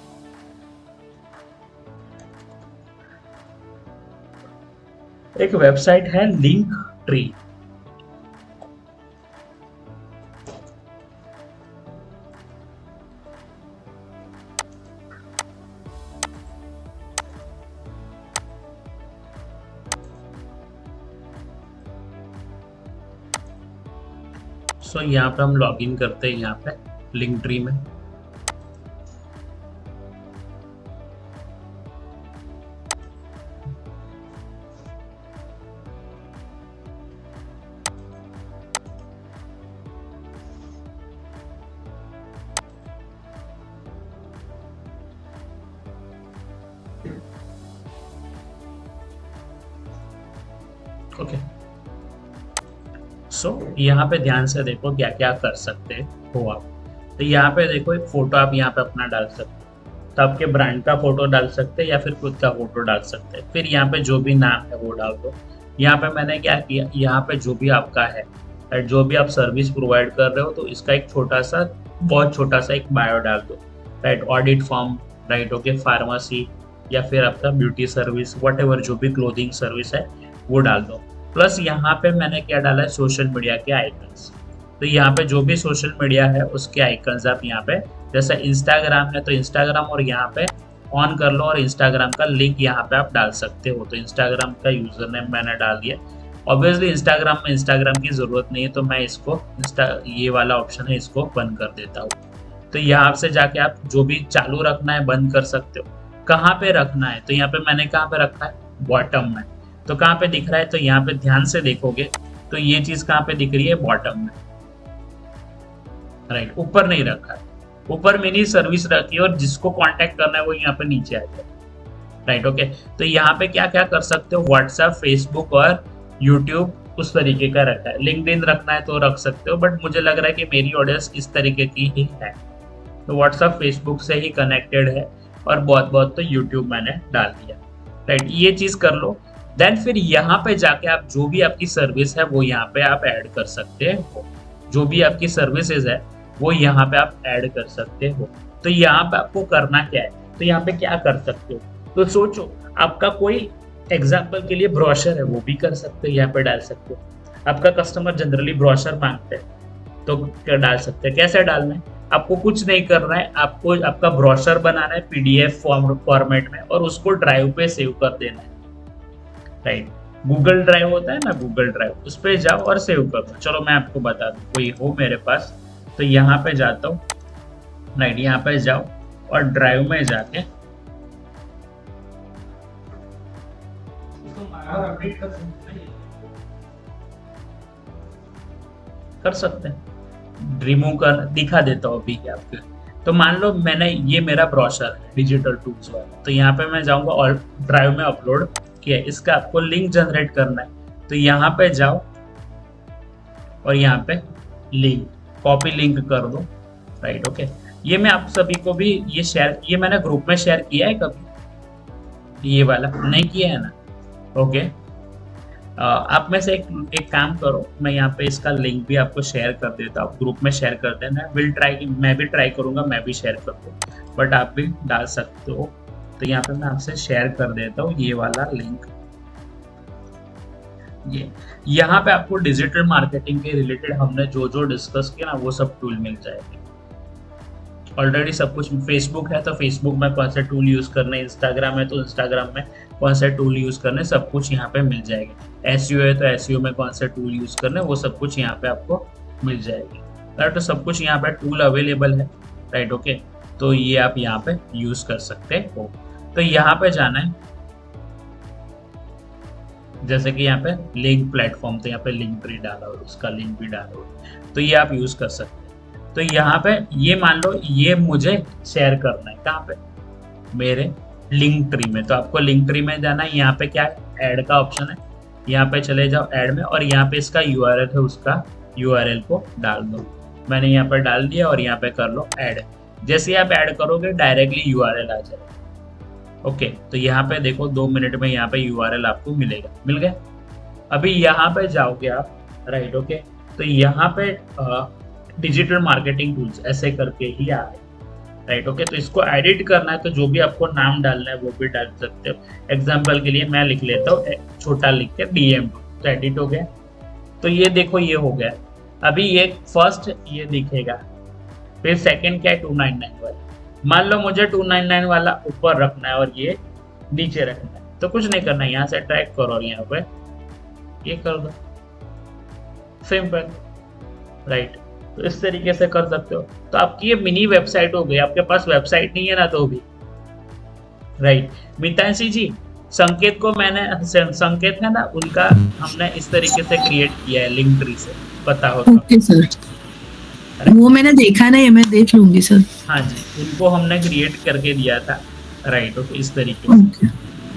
एक वेबसाइट है लिंक ट्री। सो यहाँ पे हम लॉग इन करते हैं यहाँ पे लिंक ट्री में। ओके, सो यहाँ पे ध्यान से देखो क्या क्या कर सकते हो आप। तो यहाँ पे देखो एक फोटो आप यहाँ पे अपना डाल सकते हो, तो आपके ब्रांड का फोटो डाल सकते हैं या फिर खुद का फोटो डाल सकते हैं। फिर यहाँ पे जो भी नाम है वो डाल दो। यहाँ पे मैंने क्या किया, यहाँ पे जो भी आपका है और जो भी आप सर्विस प्रोवाइड कर रहे हो तो इसका एक छोटा सा, बहुत छोटा सा एक बायो डाल दो, right. Audit form, right, okay, pharmacy या फिर आपका ब्यूटी सर्विस, वट एवर जो भी क्लोथिंग सर्विस है वो डाल दो। प्लस यहाँ पे मैंने क्या डाला है, सोशल मीडिया के आइकन्स। तो यहाँ पे जो भी सोशल मीडिया है उसके आइकन्स आप यहाँ पे, जैसे इंस्टाग्राम है तो इंस्टाग्राम और यहाँ पे ऑन कर लो और इंस्टाग्राम का लिंक यहाँ पे आप डाल सकते हो। तो इंस्टाग्राम का यूजर नेम मैंने डाल दिया। ऑब्वियसली इंस्टाग्राम में इंस्टाग्राम की जरूरत नहीं है तो मैं इसको ये वाला ऑप्शन है इसको बंद कर देता हूँ। तो यहाँ से जाके आप जो भी चालू रखना है बंद कर सकते हो। कहाँ पे रखना है, तो यहाँ पे मैंने कहाँ पे रखा है, बॉटम में। तो कहाँ पे दिख रहा है, तो यहाँ पे ध्यान से देखोगे तो ये चीज कहाँ पे दिख रही है, बॉटम में, राइट। ऊपर नहीं रखा है, ऊपर मिनी सर्विस रखी है और जिसको कांटेक्ट करना है वो यहाँ पे नीचे आ जाए, राइट, ओके। तो यहाँ पे क्या क्या कर सकते हो, व्हाट्सएप, फेसबुक और यूट्यूब उस तरीके का रखा है। लिंक्डइन रखना है तो रख सकते हो, बट मुझे लग रहा है कि मेरी ऑडियंस इस तरीके की ही है तो व्हाट्सएप फेसबुक से ही कनेक्टेड है और बहुत बहुत तो यूट्यूब मैंने डाल दिया, राइट। ये चीज कर लो। देन फिर यहाँ पे जाके आप जो भी आपकी सर्विस है वो यहाँ पे आप ऐड कर सकते हो। जो भी आपकी सर्विसेज है वो यहाँ पे आप ऐड कर सकते हो। तो यहाँ पे आपको करना क्या है, तो यहाँ पे क्या कर सकते हो, तो सोचो आपका कोई एग्जाम्पल के लिए ब्रोशर है वो भी कर सकते हो, यहाँ पे डाल सकते हो। आपका कस्टमर जनरली ब्रोशर मांगते हैं तो क्या डाल सकते हैं। कैसे डालना है, आपको कुछ नहीं करना है, आपको आपका ब्रोशर बनाना है पीडीएफ फॉर्मेट में और उसको ड्राइव पे सेव कर देना है, राइट। गूगल ड्राइव होता है ना, गूगल ड्राइव, उस पर जाओ और सेव कर दो। चलो मैं आपको बता दूं, कोई हो मेरे पास तो यहाँ पे जाता हूँ, राइट, यहाँ पे जाओ और ड्राइव में जाके अपडेट कर सकते हैं। रिमूव कर दिखा देता हूँ अभी आपके। तो मान लो मैंने ये मेरा ब्रोशर है डिजिटल टूल्स वाला, तो यहाँ पे मैं जाऊंगा और ड्राइव में अपलोड किया। इसका आपको लिंक जनरेट करना है तो यहाँ पे जाओ और यहाँ पे लिंक, कॉपी लिंक कर दो, राइट, ओके। ये मैं आप सभी को भी ये शेयर, ये मैंने ग्रुप में शेयर किया है कभी, ये वाला नहीं किया है ना, ओके। आप में से एक काम करो, मैं यहाँ पे इसका लिंक भी आपको शेयर कर देता हूँ, ग्रुप में शेयर कर देना। मैं भी ट्राई करूंगा, मैं भी शेयर कर दूँ, बट आप भी डाल सकते हो। तो यहाँ पे मैं आपसे शेयर कर देता हूँ ये वाला लिंक। ये यहाँ पे आपको डिजिटल मार्केटिंग के रिलेटेड हमने जो जो डिस्कस किया ना वो सब टूल मिल जाएंगे। ऑलरेडी सब कुछ, फेसबुक है तो फेसबुक में कौन सा टूल यूज करने, इंस्टाग्राम है तो इंस्टाग्राम में कौन सा टूल यूज करने, सब कुछ यहाँ पे मिल जाएगा। एसईओ है तो एसईओ में कौन सा टूल यूज करने, वो सब कुछ यहाँ पे आपको मिल जाएगी, राइट। तो सब कुछ यहाँ पे टूल अवेलेबल है, राइट, ओके। तो ये आप यहाँ पे यूज कर सकते हो। तो यहाँ पे जाना है, जैसे कि यहाँ पे लिंक प्लेटफॉर्म, तो यहाँ पे लिंक ट्री डाला और उसका लिंक भी डाला हो, तो ये आप यूज कर सकते हैं। तो यहाँ पे ये मान लो ये मुझे शेयर करना है, कहाँ पे, मेरे लिंक ट्री में। तो आपको लिंक ट्री में जाना है, यहाँ पे क्या है, ऐड का ऑप्शन है, यहाँ पे चले जाओ ऐड में और यहाँ पे इसका यूआरएल है, उसका यूआरएल को डाल दो। मैंने यहाँ पे डाल दिया और यहाँ पे कर लो ऐड। जैसे ही आप ऐड करोगे डायरेक्टली यूआरएल आ जाएगा, ओके। तो यहाँ पे देखो 2 मिनट में यहाँ पे यूआरएल आपको मिलेगा, मिल गया। अभी यहाँ पे जाओगे आप, राइट, ओके। तो यहाँ पे डिजिटल मार्केटिंग टूल्स ऐसे करके ही आ रहे, राइट। ओके, तो इसको एडिट करना है तो जो भी आपको नाम डालना है वो भी डाल सकते हो। एग्जाम्पल के लिए मैं लिख लेता हूँ छोटा लिख के DM2, तो एडिट हो गया। तो ये देखो ये हो गया। अभी ये फर्स्ट ये दिखेगा, फिर सेकंड क्या है 299 वाला। मान लो मुझे 299 वाला ऊपर रखना है और ये नीचे रखना है, तो कुछ नहीं करना है, यहाँ से ट्रैक करो और यहाँ पे ये कर दो, सिंपल, राइट। तो इस तरीके से कर सकते हो। तो आपकी ये मिनी वेबसाइट हो गई। आपके पास वेबसाइट नहीं है ना तो भी, राइट। मितांशी जी, संकेत को मैंने, संकेत है ना उनका, हमने इस तरीके से क्रिएट किया है लिंक ट्री से, पता हो तो। ओके सर, वो मैंने देखा नहीं, मैं देख लूंगी सर। हाँ जी, उनको हमने क्रिएट करके दिया था, राइट। ओके, इस तरीके से,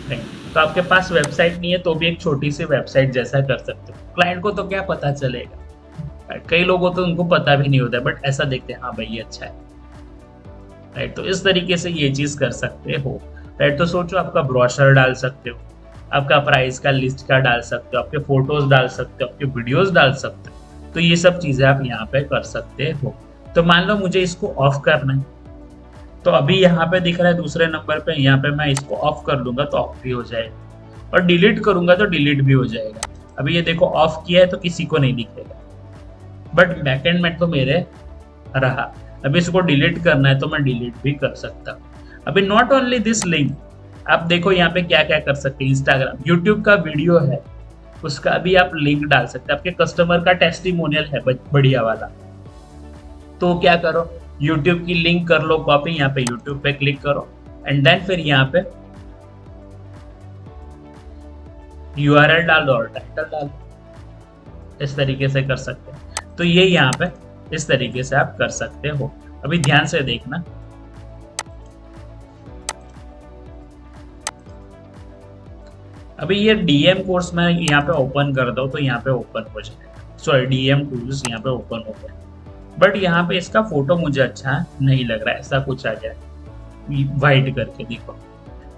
राइट। तो आपके पास वेबसाइट नहीं है तो भी एक छोटी सी वेबसाइट जैसा कर सकते हो। क्लाइंट को तो क्या पता चलेगा, कई लोगों तो उनको पता भी नहीं होता, बट ऐसा देखते हैं हाँ भाई ये अच्छा है, राइट। तो इस तरीके से ये चीज कर सकते हो, राइट। तो सोचो आपका ब्रोशर डाल सकते हो, आपका प्राइस का लिस्ट का डाल सकते हो, आपके फोटोज डाल सकते हो, आपके वीडियोस डाल सकते हो। तो ये सब चीजें आप यहाँ पे कर सकते हो। तो मान लो मुझे इसको ऑफ करना है, तो अभी यहाँ पे दिख रहा है दूसरे नंबर पे, यहाँ पे मैं इसको ऑफ कर लूंगा तो ऑफ भी हो जाएगा, और डिलीट करूंगा तो डिलीट भी हो जाएगा। अभी ये देखो ऑफ किया है तो किसी को नहीं दिखेगा, बट बैकएंड में तो मेरे रहा। अभी इसको डिलीट करना है तो मैं डिलीट भी कर सकता हूँ। अभी नॉट ओनली दिस लिंक, आप देखो यहाँ पे क्या क्या कर सकते हैं। इंस्टाग्राम, यूट्यूब का वीडियो है उसका भी आप लिंक डाल सकते हैं। आपके कस्टमर का टेस्टिमोनियल है बढ़िया वाला, तो क्या करो, यूट्यूब की लिंक कर लो कॉपी, यहाँ पे यूट्यूब पे क्लिक करो एंड देन फिर यहाँ पे URL डाल दो और टाइटल डाल दो। इस तरीके से कर सकते हैं। तो ये यहाँ पे इस तरीके से आप कर सकते हो। अभी ध्यान से देखना, अभी ये DM कोर्स में यहाँ पे ओपन कर दो तो यहाँ पे ओपन हो जाएगा। सॉरी, DM टूल्स यहाँ पे ओपन हो गया, बट यहाँ पे इसका फोटो मुझे अच्छा नहीं लग रहा है, ऐसा कुछ आ गया वाइट करके, देखो।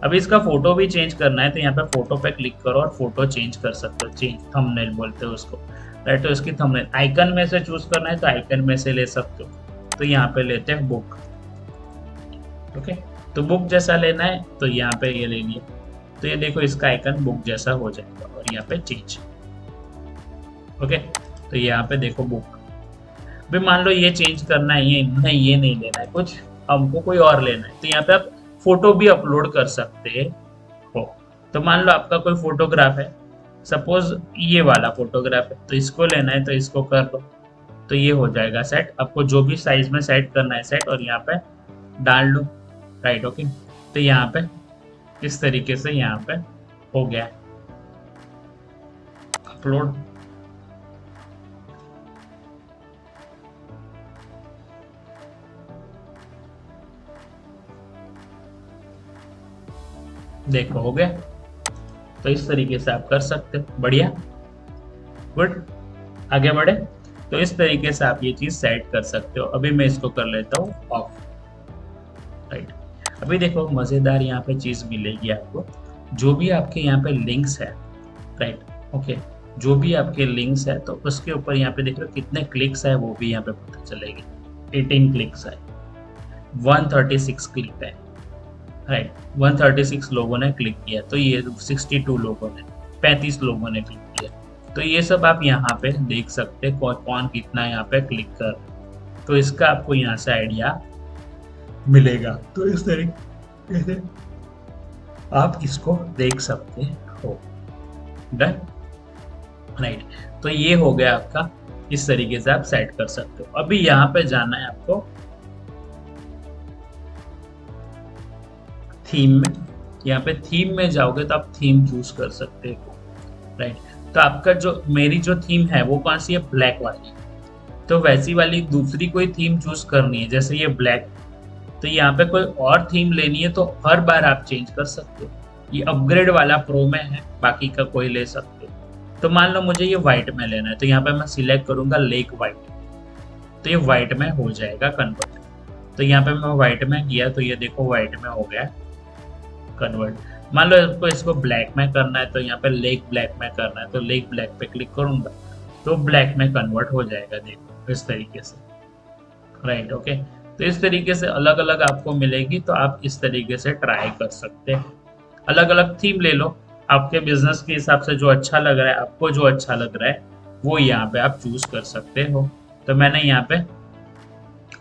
अभी इसका फोटो भी चेंज करना है तो यहाँ पे फोटो पे क्लिक करो और फोटो चेंज कर सकते हो, चेंज थंबनेल बोलते हो उसको, राइट। तो इसकी थंबनेल आइकन में से चूज करना है तो आइकन में से ले सकते हो। तो यहाँ पे लेते हैं बुक, ओके। तो बुक जैसा लेना है तो यहाँ पे ये ले लिया, तो ये देखो इसका आइकन बुक जैसा हो जाएगा और यहाँ पे चेंज, ओके। तो यहाँ पे देखो बुक, भी मान लो ये चेंज करना है, ये नहीं, ये नहीं लेना है, कुछ हमको कोई और लेना है, तो यहाँ पे आप फोटो भी अपलोड कर सकते हो। तो मान लो आपका कोई फोटोग्राफ है, सपोज ये वाला फोटोग्राफ है, तो इसको लेना है तो इसको कर लो, तो ये हो जाएगा सेट। आपको जो भी साइज में सेट करना है सेट, और यहाँ पे डाल लो, राइट। ओके, तो यहाँ पे इस तरीके से यहाँ पे हो गया अपलोड। देखो हो गया। तो इस तरीके से आप कर सकते हो, बढ़िया, गुड। आगे बढ़े, तो इस तरीके से आप ये चीज सेट कर सकते हो। अभी मैं इसको कर लेता हूँ ऑफ, राइट। अभी देखो मजेदार यहाँ पे चीज मिलेगी आपको, जो भी आपके यहाँ पे लिंक्स है, राइट। ओके, जो भी आपके लिंक्स है तो उसके ऊपर यहाँ पे देख रहे हो कितने क्लिक्स है, वो भी यहाँ पे पता चलेगी। 18 क्लिक्स है, 136 क्लिक है, राइट। 136 लोगों ने क्लिक किया, तो ये 62 लोगों ने, 35 लोगों ने क्लिक किया। तो ये सब आप यहाँ पे देख सकते हैं कौन कितना यहाँ पे क्लिक कर, तो इसका आपको यहाँ से आइडिया मिलेगा। तो इस तरीके से आप इसको देख सकते हो, डन, राइट। तो ये हो गया आपका, इस तरीके से आप सेट कर सकते हो। अभी यहाँ पे जाना है आपको थीम में, यहाँ पे थीम में जाओगे तो आप थीम चूज कर सकते हो, राइट। तो आपका जो, मेरी जो थीम है वो कौन सी है, ब्लैक वाली, तो वैसी वाली दूसरी कोई थीम चूज करनी है, जैसे ये ब्लैक, तो यहाँ पे कोई और थीम लेनी है तो हर बार आप चेंज कर सकते हो। ये अपग्रेड वाला प्रो में है, बाकी का कोई ले सकते हो। तो मान लो मुझे ये व्हाइट में लेना है, तो यहाँ पे मैं सिलेक्ट करूंगा लेक व्हाइट, तो ये व्हाइट में हो जाएगा कन्वर्ट। तो यहाँ पे मैं व्हाइट में किया तो ये देखो व्हाइट में हो गया कन्वर्ट। मान लो इसको ब्लैक में करना है, तो यहाँ पे लेक ब्लैक में करना है, तो लेक ब्लैक पे क्लिक करूंगा तो ब्लैक में कन्वर्ट हो जाएगा, देखो इस तरीके से, राइट। ओके, तो इस तरीके से अलग अलग आपको मिलेगी, तो आप इस तरीके से ट्राई कर सकते हैं। अलग अलग थीम ले लो, आपके बिजनेस के हिसाब से जो अच्छा लग रहा है, आपको जो अच्छा लग रहा है वो यहाँ पे आप चूज कर सकते हो। तो मैंने यहाँ पे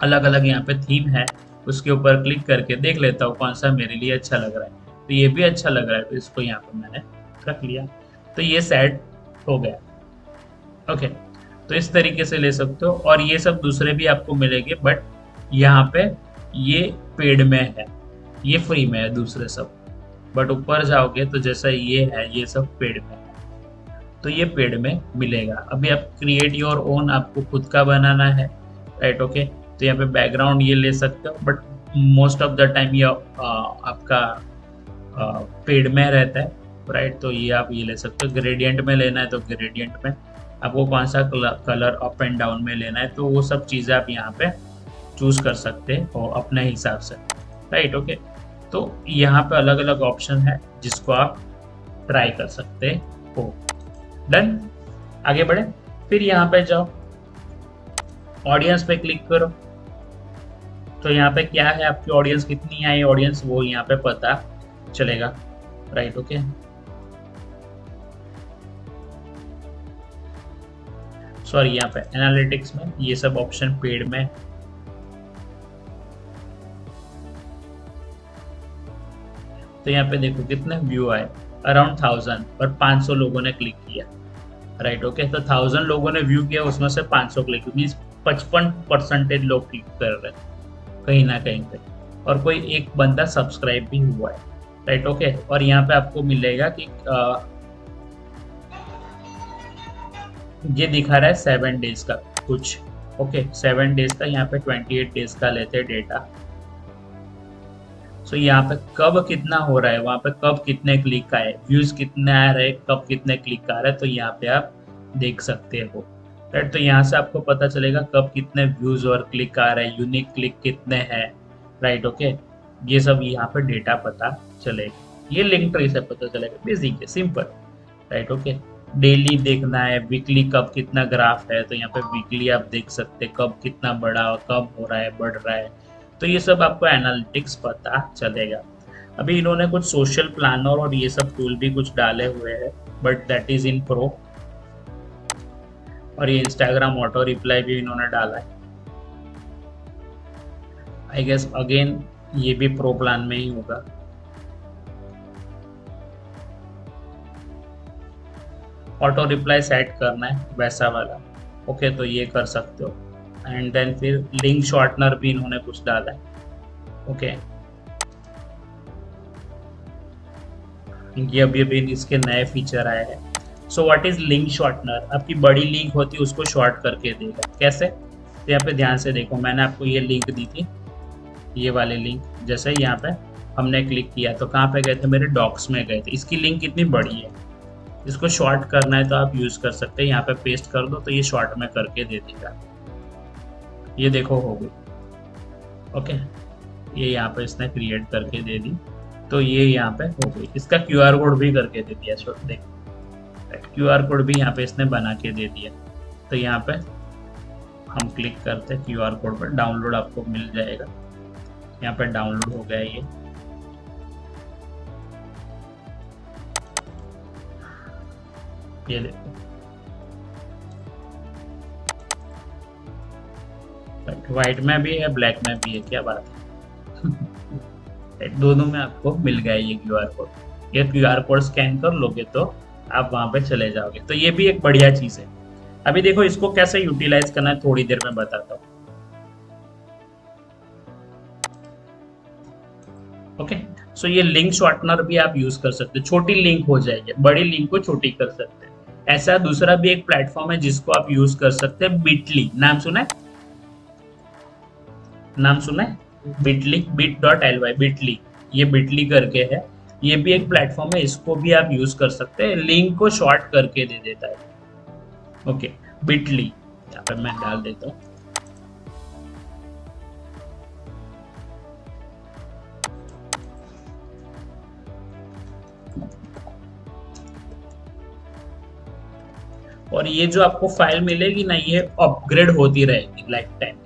अलग अलग यहाँ पे थीम है, उसके ऊपर क्लिक करके देख लेता हूँ कौन सा मेरे लिए अच्छा लग रहा है। तो ये भी अच्छा लग रहा है, तो इसको यहाँ पे मैंने रख लिया, तो ये सेट हो गया। ओके, तो इस तरीके से ले सकते हो, और ये सब दूसरे भी आपको मिलेंगे, बट यहाँ पे ये पेड में है, ये फ्री में है दूसरे सब। बट ऊपर जाओगे तो जैसा ये है, ये सब पेड में है, तो ये पेड में मिलेगा। अभी आप क्रिएट योर ओन, आपको खुद का बनाना है, राइट। ओके, तो यहाँ पे बैकग्राउंड ये ले सकते हो, but most of the time ये आपका पेड में रहता है, राइट। तो ये आप ये ले सकते हो। ग्रेडियंट में लेना है तो ग्रेडियंट में, आपको कौन सा कलर अप एंड डाउन में लेना है, तो वो सब चीज़ें आप यहाँ पे चूज कर सकते हो अपने हिसाब से, राइट। ओके, तो यहाँ पे अलग अलग ऑप्शन है जिसको आप ट्राई कर सकते हो। डन, आगे बढ़े। फिर यहाँ पे जाओ, ऑडियंस पे क्लिक करो। तो यहाँ पे क्या है, आपकी ऑडियंस कितनी है, ऑडियंस वो यहाँ पे पता चलेगा, राइट। ओके, सॉरी, यहाँ पे एनालिटिक्स में ये सब ऑप्शन पेड में। तो यहाँ पे देखो कितने व्यू आए, अराउंड 1000, पर 500 लोगों ने क्लिक किया, राइट। ओके, तो 1000 लोगों ने व्यू किया, उसमें से 500 क्लिक, मीन्स 55% लोग क्लिक कर रहे हैं कहीं ना कहीं पे, और कोई एक बंदा सब्सक्राइब भी हुआ है, राइट। ओके, और यहाँ पे आपको मिलेगा कि ये दिखा रहा है 7 डेज का कुछ। ओके, 7 डेज का, यहाँ पे 28 डेज का लेते हैं डेटा। सो यहाँ पे कब कितना हो रहा है, वहां पे कब कितने क्लिक आए, व्यूज कितने आ रहे, कब कितने क्लिक आ रहे हैं, तो यहाँ पे आप देख सकते हो, राइट। तो यहाँ से आपको पता चलेगा कब कितने व्यूज और क्लिक आ रहे हैं, यूनिक क्लिक कितने हैं, राइट। ओके, ये सब यहाँ पे डेटा पता चलेगा, ये लिंक ट्री से पता चलेगा, बेसिक है, सिंपल, राइट। ओके, डेली देखना है, वीकली कब कितना ग्राफ है, तो यहाँ पे वीकली आप देख सकते हैं कब कितना बढ़ा, कब हो रहा है, बढ़ रहा है, तो ये सब आपको एनालिटिक्स पता चलेगा। अभी इन्होंने कुछ सोशल प्लानर और ये सब टूल भी कुछ डाले हुए हैं, but that is in pro, और ये इंस्टाग्राम ऑटो रिप्लाई भी इन्होंने डाला है। आई गेस अगेन ये भी प्रो प्लान में ही होगा। ऑटो रिप्लाई सेट करना है वैसा वाला, ओके, तो ये कर सकते हो। एंड देन फिर लिंक शॉर्टनर भी इन्होंने कुछ डाला है, ओके। ये अभी इसके नए फीचर आए हैं। So what is link shortener, आपकी बड़ी लिंक होती है उसको शॉर्ट करके देगा, कैसे, तो यहाँ पे ध्यान से देखो, मैंने आपको ये लिंक दी थी, ये वाली लिंक, जैसे यहाँ पे हमने क्लिक किया तो कहाँ पे गए थे, मेरे डॉक्स में गए थे। इसकी लिंक कितनी बड़ी है, इसको शॉर्ट करना है तो आप यूज कर सकते हैं, यहाँ पे पेस्ट कर दो तो ये शॉर्ट में करके दे देगा। ये देखो हो गई, ओके, ये यहाँ पे इसने क्रिएट करके दे दी, तो ये यहाँ पे हो गई। इसका क्यूआर कोड भी करके दे दिया, देख, क्यूआर कोड भी यहाँ पे इसने बना के दे दिया। तो यहाँ पे हम क्लिक करते हैं क्यूआर कोड पर, डाउनलोड आपको मिल जाएगा, यहाँ पे डाउनलोड हो गया ये देखो, व्हाइट में भी है, ब्लैक में भी है, क्या बात है। दोनों में आपको मिल गया ये क्यूआर कोड। ये क्यूआर कोड स्कैन कर लोगे तो आप वहां पे चले जाओगे, तो ये भी एक बढ़िया चीज है। अभी देखो इसको कैसे यूटिलाइज करना है, थोड़ी देर में बताता हूँ, ओके। सो ये लिंक शॉर्टनर भी आप यूज कर सकते हैं, छोटी लिंक हो जाएगी, बड़ी लिंक को छोटी कर सकते हैं। ऐसा दूसरा भी एक प्लेटफॉर्म है जिसको आप यूज कर सकते हैं, बिटली, नाम सुना है, नाम सुना है, बिटली, bit.ly, बिटली, ये बिटली करके है, ये भी एक प्लेटफॉर्म है, इसको भी आप यूज कर सकते हैं, लिंक को शॉर्ट करके दे देता है, ओके। बिटली यहाँ पे मैं डाल देता हूँ, और ये जो आपको फाइल मिलेगी ना, ये अपग्रेड होती रहेगी लाइफ टाइम,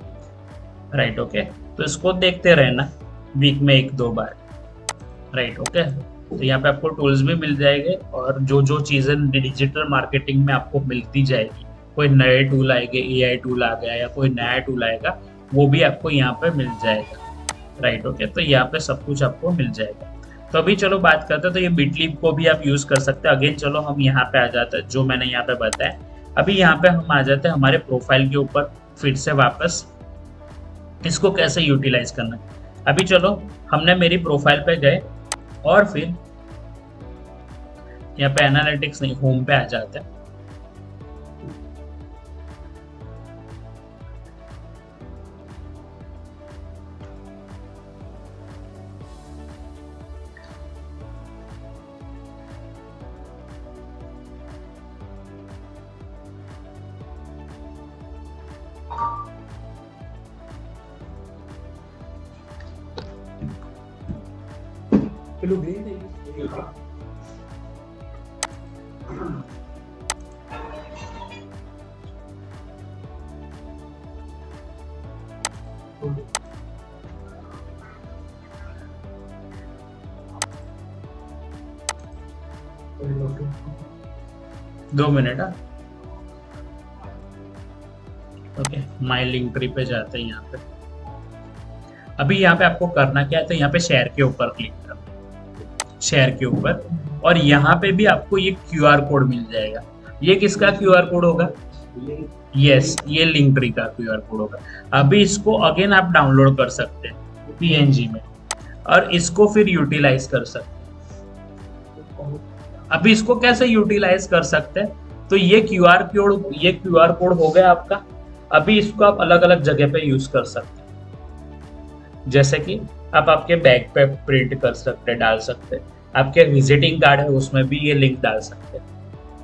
राइट ओके। तो इसको देखते रहना वीक में 1-2 बार, राइट ओके। तो यहाँ पे आपको टूल्स भी मिल जाएंगे और जो जो चीज़ें डिजिटल मार्केटिंग में आपको मिलती जाएगी, कोई नए टूल आएंगे, एआई टूल आ गया या कोई नया टूल आएगा, वो भी आपको यहाँ पे मिल जाएगा, राइट ओके। तो यहाँ पे सब कुछ आपको मिल जाएगा। तो अभी चलो बात करते हैं, तो ये बिटलीप को भी आप यूज कर सकते हैं। अगेन चलो हम यहाँ पे आ जाते हैं, जो मैंने यहाँ पे बताया। अभी यहाँ पे हम आ जाते हैं हमारे प्रोफाइल के ऊपर फिर से वापस, इसको कैसे यूटिलाइज करना है। अभी चलो हमने मेरी प्रोफाइल पे गए और फिर यहाँ पे एनालिटिक्स नहीं, होम पे आ जाते हैं। दो मिनट। ओके, माई लिंक ट्री पे जाते हैं यहाँ पे। अभी यहाँ पे आपको करना क्या है, तो यहाँ पे शेयर के ऊपर क्लिक करना है, शेयर के ऊपर। और यहाँ पे भी आपको ये क्यूआर कोड मिल जाएगा। ये किसका क्यूआर कोड होगा? यस, ये लिंक ट्री का क्यूआर कोड होगा। अभी इसको अगेन आप डाउनलोड कर सकते हैं पीएनजी में और इसको फिर यूटिलाइज कर सकते हैं। अभी इसको कैसे यूटिलाइज कर सकते हैं, तो ये क्यूआर कोड हो गया आपका। अभी इसको आप अलग अलग जगह पे यूज कर सकते हैं, जैसे कि आप आपके बैग पे प्रिंट कर सकते हैं, डाल सकते हैं। आपके विजिटिंग कार्ड है उसमें भी ये लिंक डाल सकते हैं,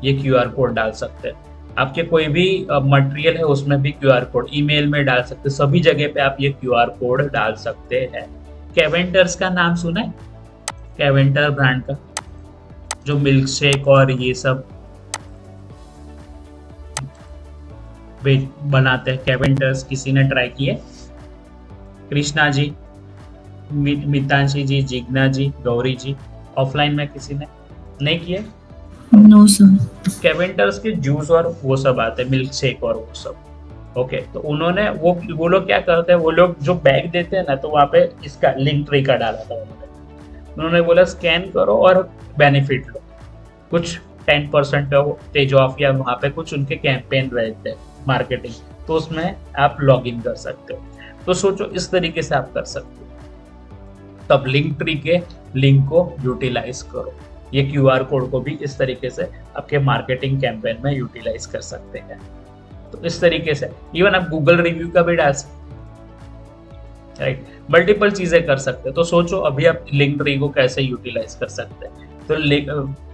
ये क्यूआर कोड डाल सकते हैं। आपके कोई भी मटेरियल है उसमें भी क्यूआर कोड, ईमेल में डाल सकते हैं। सभी जगह पे आप ये क्यूआर कोड डाल सकते हैं। कैवेंटर्स का नाम सुना है? कैवेंटर ब्रांड का, जो मिल्क शेक और ये सब बनाते हैं, कैवेंटर्स। किसी ने ट्राई किए? कृष्णा जी, मितांशी जी, जिग्ना जी, गौरी जी, ऑफलाइन में किसी ने नहीं किए? No sir. कैवेंटर्स के जूस और वो सब आते हैं, मिल्क शेक और वो सब। ओके, तो उन्होंने वो लोग क्या करते हैं, वो लोग जो बैग देते हैं ना, तो वहाँ पे इसका लिंक ट्री का डाला था उन्होंने बोला स्कैन करो और बेनिफिट लो। कुछ 10% तेज ऑफ या वहाँ पे कुछ उनके कैंपेन रहते हैं मार्केटिंग, तो उसमें आप लॉग इन कर सकते हो। तो सोचो इस तरीके से आप कर सकते हो। तब लिंक ट्री के लिंक को यूटिलाइज करो। ये क्यूआर कोड को भी इस तरीके से आपके मार्केटिंग कैंपेन में यूटिलाइज कर सकते हैं। तो इस तरीके से इवन आप गूगल रिव्यू का भी डाल सकते हैं, राइट। मल्टीपल चीजें कर सकते हैं। तो सोचो अभी आप लिंक ट्री को कैसे यूटिलाइज कर सकते हैं। तो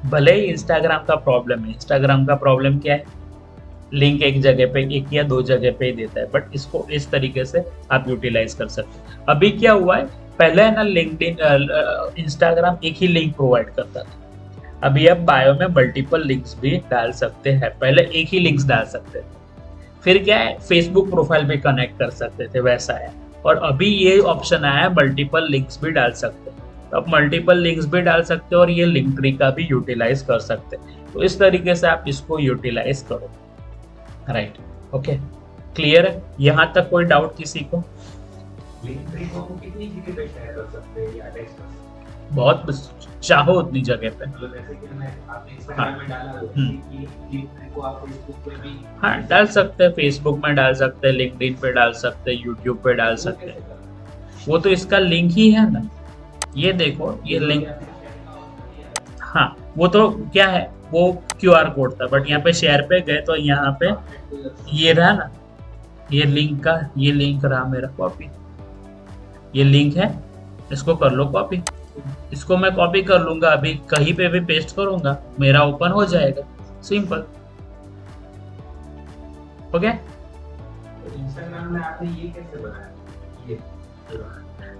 भले ही इंस्टाग्राम का प्रॉब्लम है, इंस्टाग्राम का प्रॉब्लम क्या है, लिंक एक जगह पे, एक या दो जगह पे ही देता है, बट इसको इस तरीके से आप यूटिलाइज कर सकते हैं। अभी क्या हुआ है, पहले है ना लिंक्डइन, इंस्टाग्राम एक ही लिंक प्रोवाइड करता था। अभी आप बायो में मल्टीपल लिंक्स भी डाल सकते हैं। पहले एक ही लिंक्स डाल सकते थे, फिर क्या है फेसबुक प्रोफाइल भी कनेक्ट कर सकते थे, वैसा है। और अभी ये ऑप्शन आया है मल्टीपल लिंक्स भी डाल सकते हैं। तो आप मल्टीपल लिंक्स भी डाल सकते हो और ये लिंक ट्री का भी यूटिलाइज कर सकते हैं। तो इस तरीके से आप इसको यूटिलाइज करो, राइट ओके। क्लियर है? यहाँ तक कोई डाउट किसी को? लिंक ट्री को हम कितनी जगह पे शेयर कर सकते हैं या अटैच कर सकते हैं? बहुत चाहो उतनी जगह पे। मतलब जैसे कि मैं आपने इंस्टाग्राम में डाला हो कि लिंक ट्री को आप फेसबुक पे भी हाँ डाल सकते हैं, फेसबुक में डाल सकते हैं, लिंक्डइन पे डाल सकते हैं, यूट्यूब पे डाल सकते हैं। वो तो इसका लिंक ही है ना, ये देखो ये लिंक। हाँ वो तो क्या है, वो क्यूआर कोड था, बट यहाँ पे शेयर पे गए तो यहाँ पे ये रहा ना, ये लिंक रहा मेरा कॉपी। ये लिंक है, इसको कर लो कॉपी। इसको मैं कॉपी कर लूंगा, अभी कहीं पे भी पेस्ट करूंगा, मेरा ओपन हो जाएगा, सिंपल। ओके, इंस्टाग्राम में आपने ये कैसे बनाया?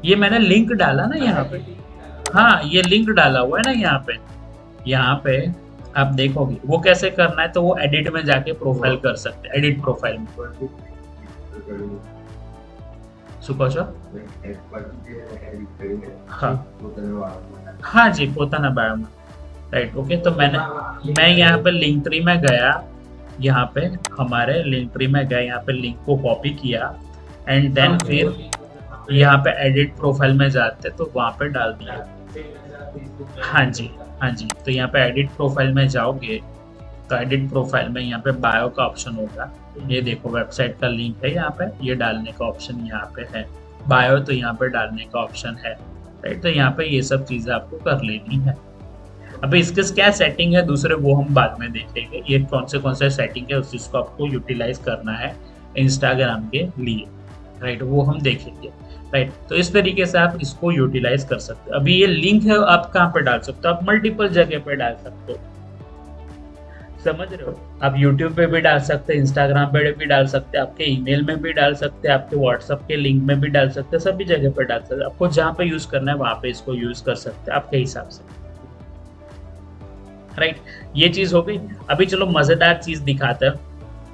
ये मैंने लिंक डाला ना यहाँ पे। हाँ ये लिंक डाला हुआ है ना यहाँ पे आप देखोगे। वो कैसे करना है, तो वो एडिट में जाके प्रोफाइल कर सकते हैं, एडिट प्रोफाइल में। શું કહો છો? हाँ हाँ जी, પોતાના બાયોમાં, राइट ओके। तो मैं यहाँ पे लिंक ट्री में गया, यहाँ पे हमारे लिंक ट्री में गया, यहाँ पे लिंक को कॉपी किया एंड देन फिर यहाँ पे एडिट प्रोफाइल में जाते तो वहाँ पे डाल दिया। हाँ जी, हाँ जी। तो यहाँ पे एडिट प्रोफाइल में जाओगे तो एडिट प्रोफाइल में यहाँ पे बायो का ऑप्शन होगा। ये देखो वेबसाइट का लिंक है, यहाँ पे ये डालने का ऑप्शन यहाँ पे है। बायो तो यहाँ पे डालने का ऑप्शन है, राइट। तो यहाँ पे ये सब चीजें आपको कर लेनी है। अभी इसके क्या सेटिंग है दूसरे वो हम बाद में देखेंगे, ये कौन से सेटिंग है उस चीज को आपको यूटिलाइज करना है इंस्टाग्राम के लिए, राइट, वो हम देखेंगे, राइट। तो इस तरीके से आप इसको यूटिलाइज कर सकते हो। अभी ये लिंक है, आप कहाँ पे डाल सकते हो? आप मल्टीपल जगह पे डाल सकते हो, समझ रहे हो? आप YouTube पे भी डाल सकते हैं, इंस्टाग्राम पे भी डाल सकते हैं, आपके ईमेल में भी डाल सकते हैं, आपके व्हाट्सएप के लिंक में भी डाल सकते हैं, सभी जगह पे डाल सकते हैं। आपको जहाँ पे यूज करना है वहां पे इसको यूज कर सकते हैं आपके हिसाब से, राइट। ये चीज हो गई। अभी चलो मजेदार चीज दिखाते हैं,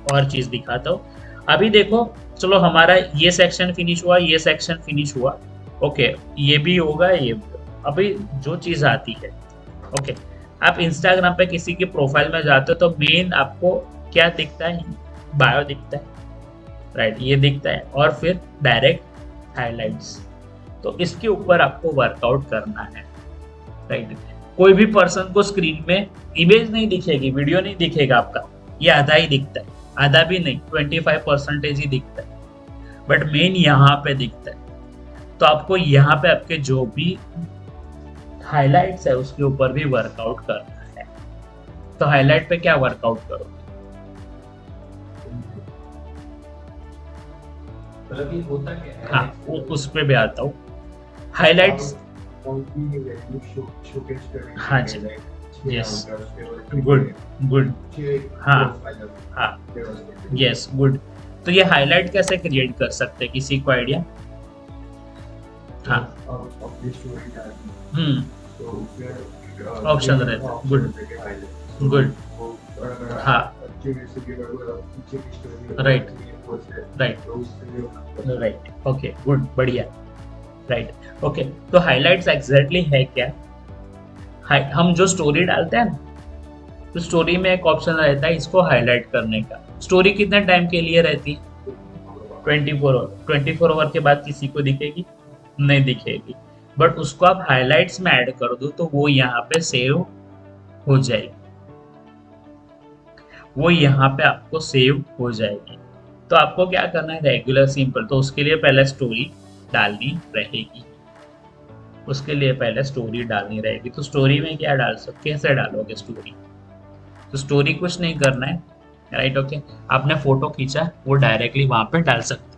और चीज दिखाता हूँ। अभी देखो, चलो हमारा ये सेक्शन फिनिश हुआ, ये सेक्शन फिनिश हुआ, ओके, ये भी होगा, ये भी होगा। अभी जो चीज आती है, ओके, आप इंस्टाग्राम पे किसी के प्रोफाइल में जाते हो तो मेन आपको क्या दिखता है? बायो दिखता है, राइट, ये दिखता है, और फिर डायरेक्ट हाइलाइट्स। तो इसके ऊपर आपको वर्कआउट करना है, राइट। कोई भी पर्सन को स्क्रीन में इमेज नहीं दिखेगी, वीडियो नहीं दिखेगा आपका, ये आधा ही दिखता है, आधा भी नहीं, 25% ही दिखता है, बट मेन यहाँ पे दिखता है। तो आपको यहाँ पे आपके जो भी हाइलाइट्स है उसके ऊपर भी वर्कआउट करना है। तो हाइलाइट पे क्या वर्कआउट करोगे? मतलब ये होता क्या है? हाँ, उस पे भी आता हूँ। हाइलाइट्स, हाँ जी, यस, गुड गुड, हाँ हाँ, यस, गुड। तो ये हाईलाइट कैसे क्रिएट कर सकते हैं, किसी को आइडिया? हाँ, ऑप्शन रहता है, गुड गुड, हाँ, right right right, okay, good, बढ़िया, राइट, ओके। तो हाइलाइट्स एग्जैक्टली है क्या? हम जो स्टोरी डालते हैं ना, तो स्टोरी में एक ऑप्शन रहता है इसको हाईलाइट करने का। स्टोरी कितने टाइम के लिए रहती है? 24 आवर। 24 आवर के बाद किसी को दिखेगी? नहीं दिखेगी, बट उसको आप हाइलाइट्स में ऐड कर दो तो वो यहाँ पे सेव हो जाएगी, वो यहाँ पे आपको सेव हो जाएगी। तो आपको क्या करना है? Regular simple. तो उसके लिए पहले स्टोरी डालनी रहेगी, उसके लिए पहले स्टोरी डालनी रहेगी। तो स्टोरी में क्या डाल सकते, कैसे डालोगे स्टोरी? तो स्टोरी कुछ नहीं करना है, राइट, ओके। आपने फोटो खींचा, वो डायरेक्टली वहां पे डाल सकते।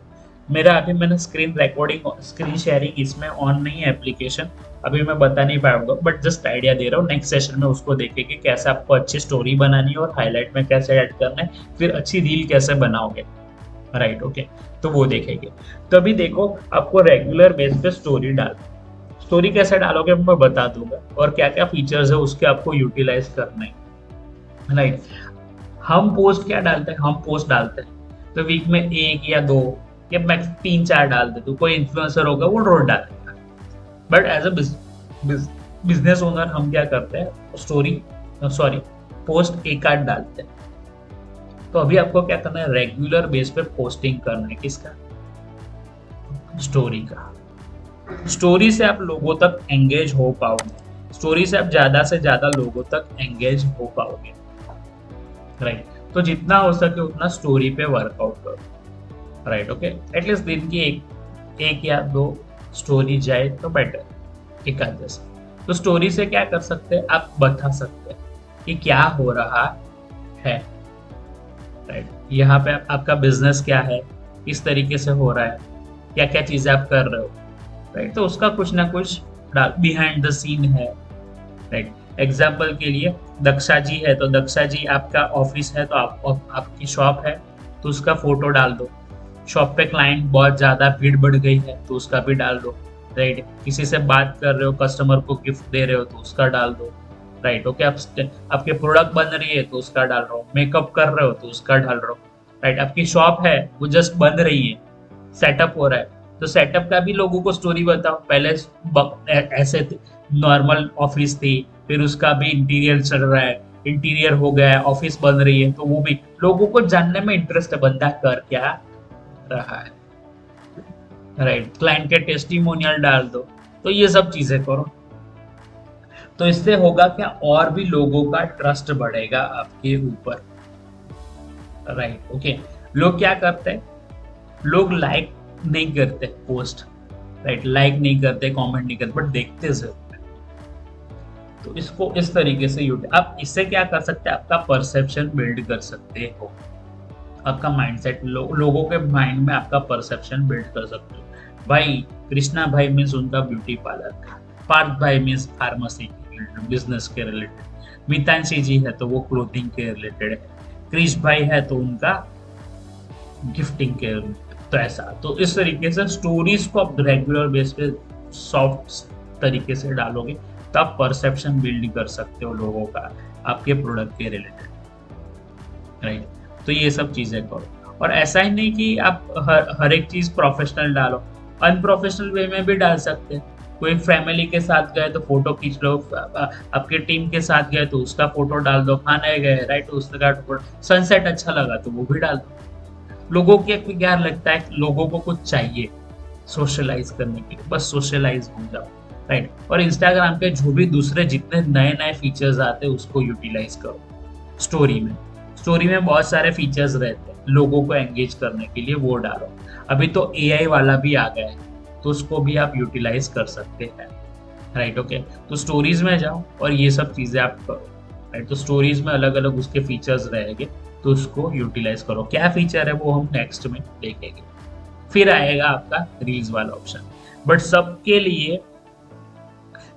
मेरा अभी मैंने स्क्रीन रिकॉर्डिंग, स्क्रीन शेयरिंग इसमें ऑन नहीं है एप्लीकेशन, अभी मैं बता नहीं पाऊंगा, बट जस्ट आइडिया दे रहा हूँ। नेक्स्ट सेशन में उसको देखेंगे कैसे आपको अच्छी स्टोरी बनानी है और हाईलाइट में कैसे ऐड करना है, फिर अच्छी रील कैसे बनाओगे, राइट, ओके। तो वो देखेंगे। तो अभी देखो, आपको रेगुलर बेस पे स्टोरी डाल, स्टोरी कैसे डालोगे मैं बता दूंगा, और क्या क्या फीचर्स है उसके आपको यूटिलाइज करना है, राइट। हम पोस्ट क्या डालते हैं? हम पोस्ट डालते हैं तो वीक में 1 या 2 या मैक्स 3-4 डाल दे। तो कोई इन्फ्लुएंसर होगा वो रोज डालेगा, but as a business owner हम क्या करते हैं? पोस्ट एक आध डालते हैं। तो अभी आपको क्या करना है? रेगुलर बेस पे पोस्टिंग करना है। किसका? स्टोरी का। स्टोरी से आप लोगों तक एंगेज हो पाओगे, स्टोरी से आप ज्यादा से ज्यादा लोगों तक एंगेज हो पाओगे, राइट। तो जितना हो सके उतना स्टोरी पे वर्कआउट करो, राइट, ओके। एटलीस्ट दिन की एक या 2 स्टोरी जाए तो बेटर, एक आध जैसे। तो स्टोरी से क्या कर सकते हैं? आप बता सकते हैं कि क्या हो रहा है, राइट। यहाँ पे आपका बिजनेस क्या है, किस तरीके से हो रहा है, क्या क्या चीजें आप कर रहे हो, राइट। तो उसका कुछ ना कुछ डाल, बिहाइंड द सीन है, राइट। एग्जाम्पल के लिए दक्षा जी है तो दक्षा जी आपका ऑफिस है, तो आपकी शॉप है तो उसका फोटो डाल दो। शॉप पे क्लाइंट बहुत ज्यादा भीड़ बढ़ गई है तो उसका भी डाल दो, राइट। किसी से बात कर रहे हो, कस्टमर को गिफ्ट दे रहे हो तो उसका डाल दो, राइट, ओके। आपके प्रोडक्ट बन रही है तो उसका डाल रहा हो, मेकअप कर रहे हो तो उसका डाल रहा हो, राइट। आपकी शॉप है वो जस्ट बन रही है, सेटअप हो रहा है तो सेटअप का भी लोगों को स्टोरी बताओ। पहले ऐसे नॉर्मल ऑफिस थी, फिर उसका भी इंटीरियर चल रहा है, इंटीरियर हो गया है, ऑफिस बन रही है, तो वो भी लोगों को जानने में इंटरेस्ट है, बंदा कर क्या रहा है, राइट। क्लाइंट के टेस्टिमोनियल डाल दो, तो ये सब चीजें करो। तो इससे होगा क्या, और भी लोगों का ट्रस्ट बढ़ेगा आपके ऊपर, राइट। ओके, लोग क्या करते हैं, लोग लाइक नहीं करते पोस्ट, राइट, लाइक नहीं करते, कमेंट नहीं करते, बट देखते जरूर हैं। तो इसको इस तरीके से आप इससे क्या कर सकते हैं, आपका परसेप्शन बिल्ड कर सकते हो, आपका माइंडसेट लोगों के माइंड में आपका परसेप्शन बिल्ड कर सकते हो। भाई कृष्णा भाई मीन्स उनका ब्यूटी पार्लर, पार्थ भाई मीन्स फार्मेसी बिजनेस के रिलेटेड, मितांशी जी है तो वो क्लोथिंग के रिलेटेड है, क्रिश भाई है तो उनका गिफ्टिंग के, तो ऐसा। तो इस तरीके से स्टोरीज को आप रेगुलर बेस पे सॉफ्ट तरीके से डालोगे तो आप परसेप्शन बिल्ड कर सकते हो लोगों का आपके प्रोडक्ट के रिलेटेड, राइट। तो ये सब चीजें करो, और ऐसा ही नहीं कि आप हर एक चीज प्रोफेशनल डालो, अनप्रोफेशनल वे में भी डाल सकते हैं। कोई फैमिली के साथ गए तो फोटो खींच लो, आपके टीम के साथ गए तो उसका फोटो डाल दो, खाने गए राइट उसका, सनसेट अच्छा लगा तो वो भी डाल दो। लोगों के क्या लगता है, लोगों को कुछ चाहिए सोशलाइज करने के लिए, बस सोशलाइज हो जाओ, राइट। और इंस्टाग्राम पे जो भी दूसरे जितने नए नए फीचर्स आते हैं उसको यूटिलाइज करो। स्टोरी में बहुत सारे फीचर्स रहते हैं लोगों को एंगेज करने के लिए, वो डालो। अभी तो एआई वाला भी आ गया है, तो उसको भी आप यूटिलाइज कर सकते हैं, राइट। ओके, तो स्टोरीज में जाओ और ये सब चीजें आप करो, राइट। तो स्टोरीज में अलग अलग उसके फीचर्स रहेंगे, तो उसको यूटिलाइज करो। क्या फीचर है वो हम नेक्स्ट में देखेंगे। फिर आएगा आपका रील्स वाला ऑप्शन, बट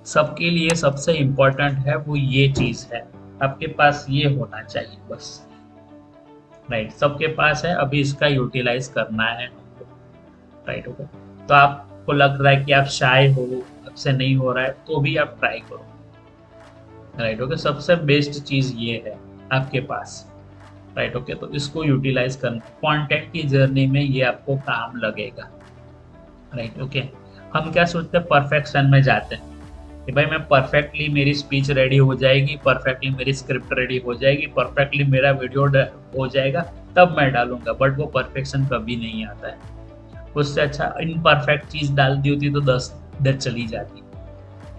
सबके लिए सबसे इंपॉर्टेंट है वो ये चीज है, आपके पास ये होना चाहिए बस, राइट। सबके पास है, अभी इसका यूटिलाइज करना है हमको, राइट। ओके, तो आपको लग रहा है कि आप शाय हो, आपसे नहीं हो रहा है, तो भी आप ट्राई करो, राइट। ओके, सबसे बेस्ट चीज ये है आपके पास, राइट। ओके, तो इसको यूटिलाइज करना, कंटेंट की जर्नी में ये आपको काम लगेगा, राइट। ओके, हम क्या सोचते हैं, परफेक्शन में जाते हैं कि भाई मैं परफेक्टली, मेरी स्पीच रेडी हो जाएगी, परफेक्टली मेरी स्क्रिप्ट रेडी हो जाएगी, परफेक्टली मेरा वीडियो हो जाएगा, तब मैं डालूंगा। बट वो परफेक्शन कभी नहीं आता है। उससे अच्छा इनपरफेक्ट चीज डाल दी होती तो 10 इधर चली जाती,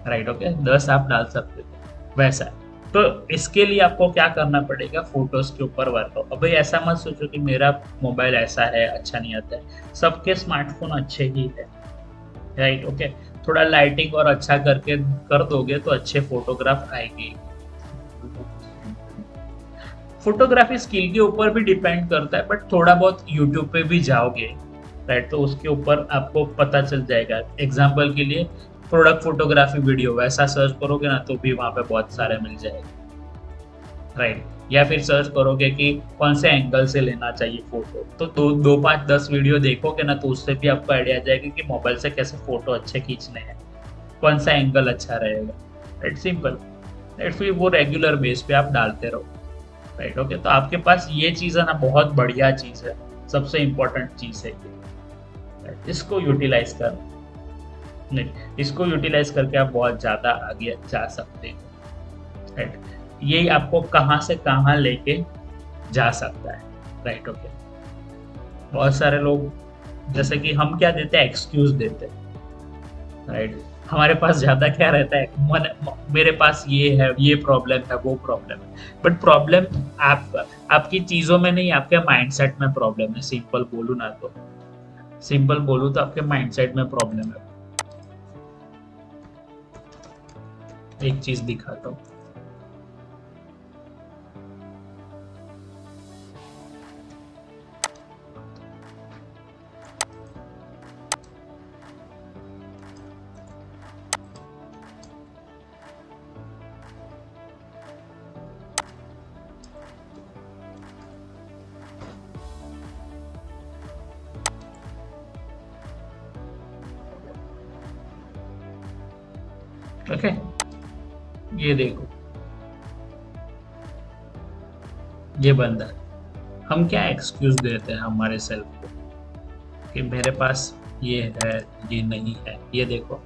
राइट। ओके, 10 आप डाल सकते थे वैसा। तो इसके लिए आपको क्या करना पड़ेगा, फोटोज के ऊपर वर्कआउट। अब भाई ऐसा मत सोचो कि मेरा मोबाइल ऐसा है, अच्छा नहीं आता है, सबके स्मार्टफोन अच्छे ही है, राइट। ओके, थोड़ा लाइटिंग और अच्छा करके कर दोगे तो अच्छे फोटोग्राफ आएंगे। फोटोग्राफी स्किल के ऊपर भी डिपेंड करता है, बट थोड़ा बहुत यूट्यूब पे भी जाओगे, राइट, तो उसके ऊपर आपको पता चल जाएगा। एग्जाम्पल के लिए प्रोडक्ट फोटोग्राफी वीडियो वैसा सर्च करोगे ना, तो भी वहां पे बहुत सारे मिल जाएगा, राइट। या फिर सर्च करोगे कि कौन से एंगल से लेना चाहिए फोटो, तो 2 5 10 वीडियो देखोगे ना, तो उससे भी आपको आइडिया आ जाएगा कि मोबाइल से कैसे फोटो अच्छे खींचने हैं, कौन सा एंगल अच्छा रहेगा, राइट। Simple, right. फिर वो रेगुलर बेस पे आप डालते रहो, राइट। ओके, तो आपके पास ये चीज़ है ना, बहुत बढ़िया चीज़ है, सबसे इम्पोर्टेंट चीज़ है ये, राइट। इसको यूटिलाइज कर, नहीं, इसको यूटिलाइज करके आप बहुत ज़्यादा आगे जा सकते हो, राइट। ये आपको कहाँ से कहाँ लेके जा सकता है, राइट। ओके, बहुत सारे लोग जैसे कि हम क्या देते हैं, एक्सक्यूज देते हैं, राइट। हमारे पास ज्यादा क्या रहता है, मेरे पास ये है, ये प्रॉब्लम है, वो प्रॉब्लम है, बट प्रॉब्लम आपकी चीजों में नहीं, आपके माइंडसेट में प्रॉब्लम है। सिंपल बोलूँ तो आपके माइंडसेट में प्रॉब्लम है। एक चीज दिखाता हूँ, ओके, ये देखो, ये बंदा, हम क्या एक्सक्यूज देते हैं हमारे सेल्फ को कि मेरे पास ये है, ये नहीं है, ये देखो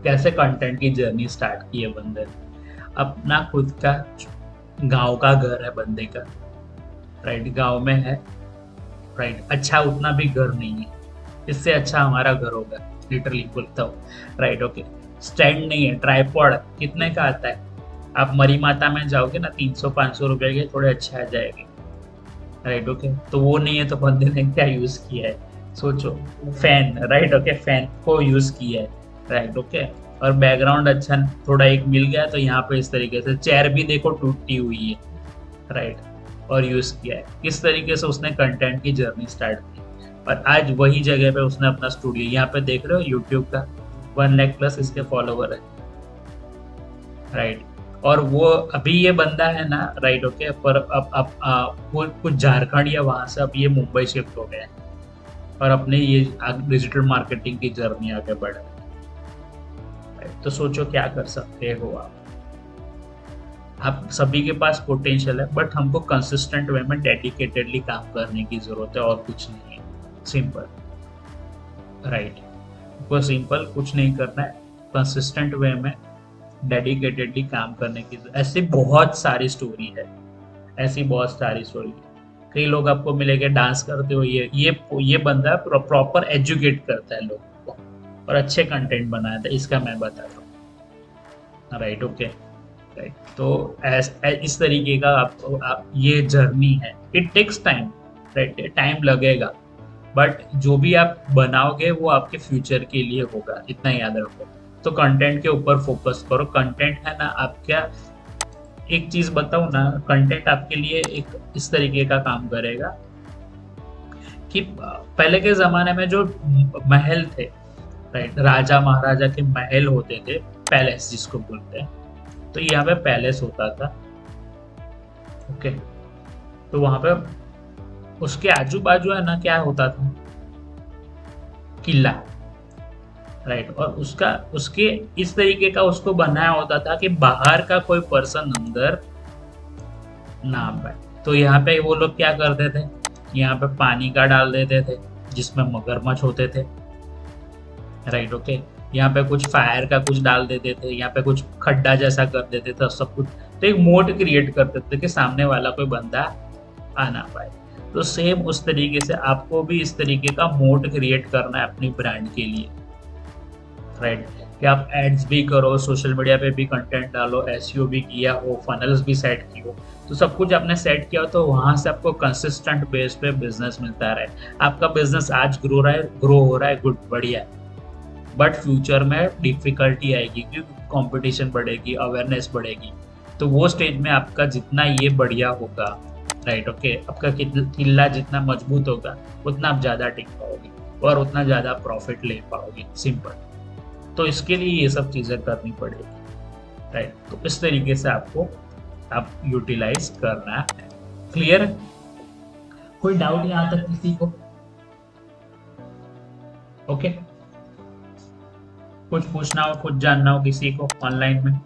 कैसे कंटेंट की जर्नी स्टार्ट की है बंदे ने। अपना खुद का गांव का घर है बंदे का, राइट, गांव में है, राइट, अच्छा उतना भी घर नहीं है, इससे अच्छा हमारा घर होगा, लिटरली बोलता हूँ, राइट, ओके। स्टैंड नहीं है, ट्राइपॉड कितने का आता है, आप मरी माता में जाओगे ना 300-500 रुपए के थोड़े अच्छे आ जाएंगे, राइट, ओके। तो वो नहीं है तो बंदे ने क्या यूज किया है, सोचो, फैन, राइट, ओके, फैन को यूज किया है, राइट, ओके। और बैकग्राउंड अच्छा थोड़ा एक मिल गया तो यहाँ पे इस तरीके से चेयर भी देखो टूटी हुई है, राइट, और यूज किया है। किस तरीके से उसने कंटेंट की जर्नी स्टार्ट की, और आज वही जगह पे उसने अपना स्टूडियो, यहाँ पे देख रहे हो यूट्यूब का 1 लाख प्लस इसके फॉलोवर है, राइट। और वो अभी ये बंदा है ना, राइट, ओके, पर अब वो कुछ झारखंड या वहां से अब ये मुंबई शिफ्ट हो गया है और अपने ये डिजिटल मार्केटिंग की जर्नी आगे बढ़ रहा है, right? तो सोचो क्या कर सकते हो आप सभी के पास पोटेंशियल है, बट हमको कंसिस्टेंट वे में डेडिकेटेडली काम करने की जरूरत है, और कुछ नहीं है, सिंपल, राइट। वो सिंपल कुछ नहीं करना है, कंसिस्टेंट वे में डेडिकेटेडली काम करने की ऐसी बहुत सारी स्टोरी है, ऐसी बहुत सारी स्टोरी है। कई लोग आपको मिलेंगे डांस करते हुए, ये बंदा प्रॉपर एजुकेट करता है लोगों को और अच्छे कंटेंट बनाया था, इसका मैं बताता हूँ, राइट, ओके, राइट। तो इस तरीके का आप ये जर्नी है, it takes time, right, time लगेगा, बट जो भी आप बनाओगे वो आपके फ्यूचर के लिए होगा, इतना याद रखो। तो कंटेंट के ऊपर फोकस करो, कंटेंट है ना आपका, एक चीज बताऊं ना, कंटेंट आपके लिए एक इस तरीके का काम करेगा कि पहले के जमाने में जो महल थे, राइट, राजा महाराजा के महल होते थे, पैलेस जिसको बोलते हैं, तो यहाँ पे पैलेस होता था, ओके। तो वहां पे उसके आजू बाजू है ना क्या होता था, किला, राइट। और उसके इस तरीके का उसको बनाया होता था कि बाहर का कोई पर्सन अंदर ना आ पाए। तो यहाँ पे वो लोग क्या करते थे, यहाँ पे पानी का डाल देते थे जिसमें मगरमच्छ होते थे, राइट, ओके। यहाँ पे कुछ फायर का कुछ डाल देते थे, यहाँ पे कुछ खड्डा जैसा कर देते थे, सब कुछ, तो एक मोड क्रिएट करते थे कि सामने वाला कोई बंदा आ ना पाए। तो सेम उस तरीके से आपको भी इस तरीके का मोड क्रिएट करना है अपनी ब्रांड के लिए, राइट, कि आप एड्स भी करो, सोशल मीडिया पे भी कंटेंट डालो, एसईओ भी किया हो, फनल्स भी सेट की हो, तो सब कुछ आपने सेट किया हो, तो वहां से आपको कंसिस्टेंट बेस पे बिजनेस मिलता रहे। आपका बिजनेस आज ग्रो हो रहा है, गुड, बढ़िया, बट फ्यूचर में डिफिकल्टी आएगी क्योंकि कंपटीशन बढ़ेगी, अवेयरनेस बढ़ेगी, तो वो स्टेज में आपका जितना ये बढ़िया होगा, राइट, ओके, आपका किला जितना मजबूत होगा उतना आप ज़्यादा टिक पाओगे और उतना ज़्यादा प्रॉफिट ले पाओगे, सिंपल। तो इसके लिए ये सब चीज़ें करनी पड़ेगी, राइट। तो इस तरीके से आपको आप यूटिलाइज करना है। क्लियर? कोई डाउट यहाँ तक किसी को? ओके, कुछ पूछना हो, कुछ जानना हो किसी को ऑनलाइन में?